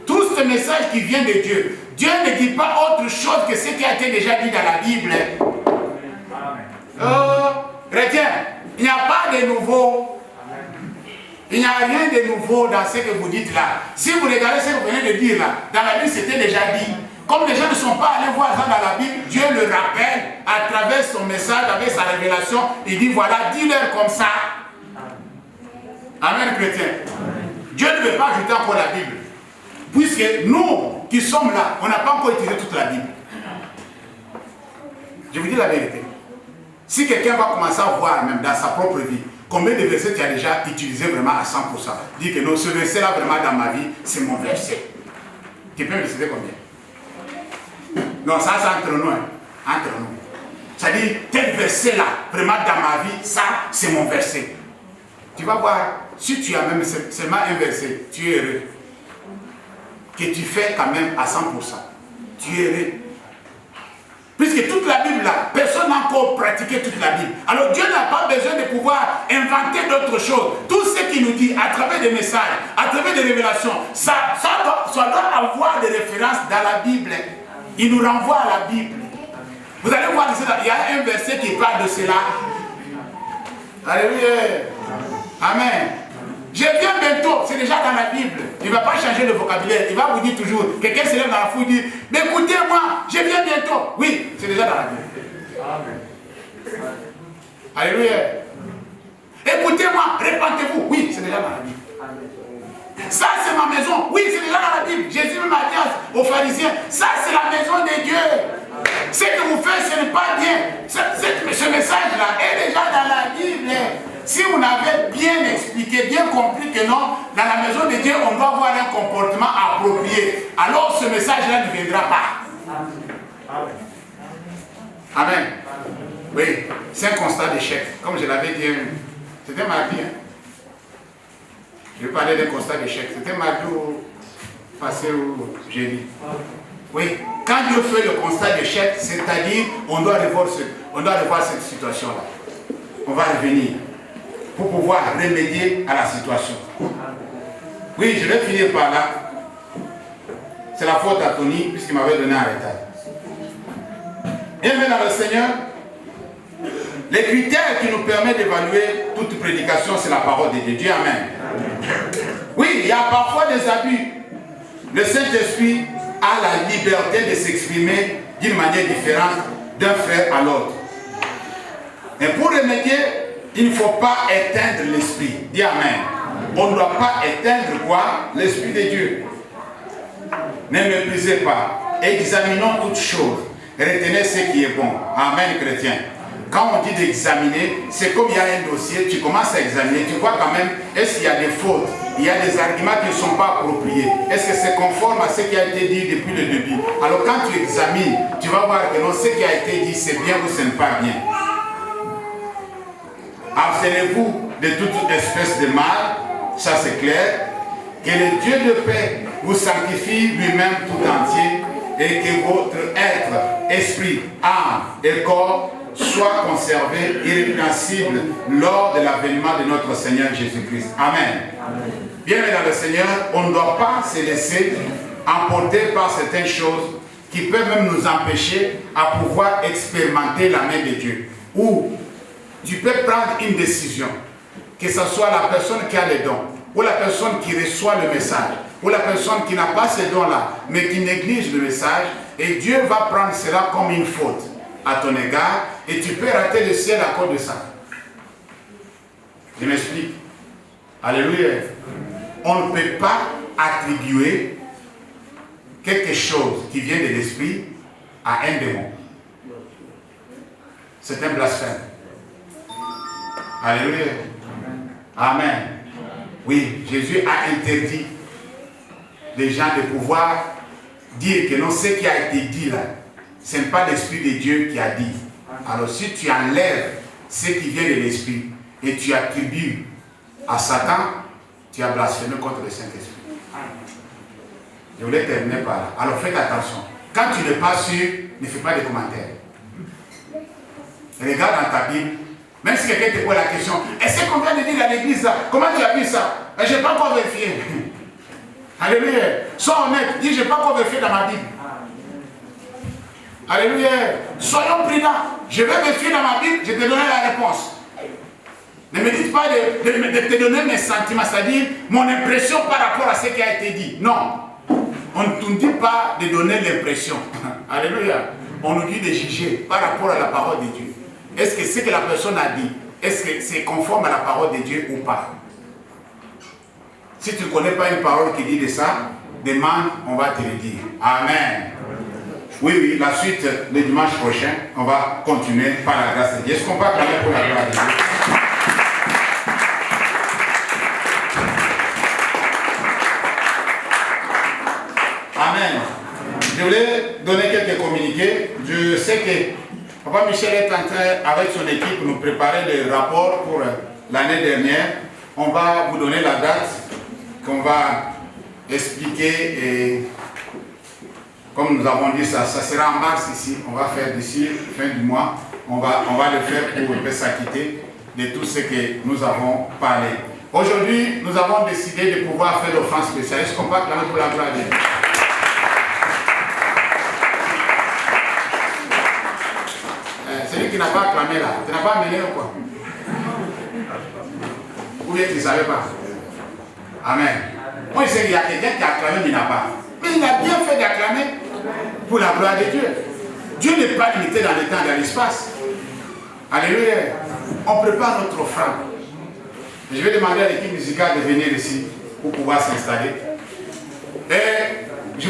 tous ces messages qui viennent de Dieu, Dieu ne dit pas autre chose que ce qui a été déjà dit dans la Bible. Chrétien, il n'y a pas de nouveau. Il n'y a rien de nouveau dans ce que vous dites là. Si vous regardez ce que vous venez de dire là, dans la Bible c'était déjà dit. Comme les gens ne sont pas allés voir ça dans la Bible, Dieu le rappelle à travers son message, avec sa révélation. Il dit voilà, dis-leur comme ça. Amen, chrétien. Dieu ne veut pas ajouter encore la Bible. Puisque nous qui sommes là, on n'a pas encore utilisé toute la Bible. Je vous dis la vérité. Si quelqu'un va commencer à voir même dans sa propre vie, combien de versets tu as déjà utilisé vraiment à 100%, dis que non, ce verset-là vraiment dans ma vie, c'est mon verset. Tu peux me décider combien? Non, ça c'est entre nous. Hein. Entre nous. C'est-à-dire, tel verset-là, vraiment dans ma vie, ça c'est mon verset. Tu vas voir, si tu as même seulement un verset, tu es heureux. Que tu fais quand même à 100%. Tu es heureux. Puisque toute la Bible là, personne n'a encore pratiqué toute la Bible. Alors Dieu n'a pas besoin de pouvoir inventer d'autres choses. Tout ce qu'il nous dit à travers des messages, à travers des révélations, ça doit avoir des références dans la Bible. Il nous renvoie à la Bible. Vous allez voir, il y a un verset qui parle de cela. Alléluia. Amen. Je viens bientôt, c'est déjà dans la Bible. Il ne va pas changer le vocabulaire. Il va vous dire toujours, quelqu'un se lève dans la foule et dit, mais écoutez-moi, je viens bientôt. Oui, c'est déjà dans la Bible. Amen. Alléluia. Écoutez-moi, répentez-vous. Oui, c'est déjà dans la Bible. Ça, c'est ma maison. Oui, c'est déjà dans la Bible. Jésus même a dit aux pharisiens, ça, c'est la maison de Dieu. Ce que vous faites, ce n'est pas bien. Ce message-là est déjà dans la Bible. Si vous n'avez bien expliqué, bien compris que non, dans la maison de Dieu, on doit avoir un comportement approprié, alors ce message-là ne viendra pas. Amen. Oui, c'est un constat d'échec. Comme je l'avais dit, c'était mardi. Hein? Je parlais d'un constat d'échec. C'était mardi ou passé ou jeudi. Oui, quand Dieu fait le constat d'échec, c'est-à-dire on doit revoir cette situation-là. On va revenir pour pouvoir remédier à la situation. Oui, je vais finir par là. C'est la faute à Tony, puisqu'il m'avait donné un retard. Bienvenue dans le Seigneur. Les critères qui nous permettent d'évaluer toute prédication, c'est la parole de Dieu. Dieu, amen. Oui, il y a parfois des abus. Le Saint-Esprit a la liberté de s'exprimer d'une manière différente d'un frère à l'autre. Et pour remédier, il ne faut pas éteindre l'esprit. Dis amen. On ne doit pas éteindre quoi? L'esprit de Dieu. Ne méprisez pas. examinons toutes choses. Retenez ce qui est bon. Amen, chrétien. Quand on dit d'examiner, c'est comme il y a un dossier, tu commences à examiner, tu vois quand même, est-ce qu'il y a des fautes, il y a des arguments qui ne sont pas appropriés, est-ce que c'est conforme à ce qui a été dit depuis le début. Alors quand tu examines, tu vas voir que non, ce qui a été dit, c'est bien ou ce n'est pas bien. Abstenez-vous de toute espèce de mal, ça c'est clair, que le Dieu de paix vous sanctifie lui-même tout entier et que votre être, esprit, âme et corps soit conservé irrépréhensible lors de l'avènement de notre Seigneur Jésus-Christ. Amen. Bien dans le Seigneur, on ne doit pas se laisser emporter par certaines choses qui peuvent même nous empêcher à pouvoir expérimenter la main de Dieu. Ou tu peux prendre une décision, que ce soit la personne qui a les dons, ou la personne qui reçoit le message, ou la personne qui n'a pas ces dons-là, mais qui néglige le message, et Dieu va prendre cela comme une faute à ton égard, et tu peux rater le ciel à cause de ça. Je m'explique. Alléluia. On ne peut pas attribuer quelque chose qui vient de l'esprit à un démon. C'est un blasphème. Alléluia. Amen. Oui, Jésus a interdit les gens de pouvoir dire que non, ce qui a été dit là, ce n'est pas l'Esprit de Dieu qui a dit. Alors si tu enlèves ce qui vient de l'Esprit et tu attribues à Satan, tu as blasphémé contre le Saint-Esprit. Je voulais terminer par là. Alors faites attention. Quand tu n'es pas sûr, ne fais pas de commentaires. Regarde dans ta Bible. Même si quelqu'un te pose la question, est-ce qu'on vient de dire à l'église ça? Comment tu as vu ça? Je n'ai pas encore vérifié. Alléluia. Sois honnête. Dis, je n'ai pas encore vérifié dans ma Bible. Alléluia. Soyons prudents. Je vais vérifier dans ma Bible, je te donnerai la réponse. Ne me dites pas de te donner mes sentiments, c'est-à-dire mon impression par rapport à ce qui a été dit. Non. On ne nous dit pas de donner l'impression. Alléluia. On nous dit de juger par rapport à la parole de Dieu. Est-ce que ce que la personne a dit, est-ce que c'est conforme à la parole de Dieu ou pas? Si tu ne connais pas une parole qui dit de ça, demande, on va te le dire. Amen. Oui, la suite, le dimanche prochain, on va continuer par la grâce de Dieu. Est-ce qu'on peut acclamer pour la gloire de Dieu? Amen. Je voulais donner quelques communiqués. Je sais que Papa Michel est en train, avec son équipe, nous préparer le rapport pour l'année dernière. On va vous donner la date qu'on va expliquer et comme nous avons dit, ça sera en mars ici. On va faire d'ici fin du mois. On va le faire pour s'acquitter de tout ce que nous avons parlé. Aujourd'hui, nous avons décidé de pouvoir faire l'offrande spéciale. Est-ce qu'on peut acclamer pour la gloire de Dieu? Celui qui n'a pas acclamé là, tu n'as pas amené ou quoi? Ou bien tu ne savais pas? Amen. Moi je sais qu'il y a quelqu'un qui a acclamé mais il n'a pas. Mais il a bien fait d'acclamer pour la gloire de Dieu. Dieu n'est pas limité dans le temps et dans l'espace. Alléluia. On prépare notre offrande. Je vais demander à l'équipe musicale de venir ici pour pouvoir s'installer. Et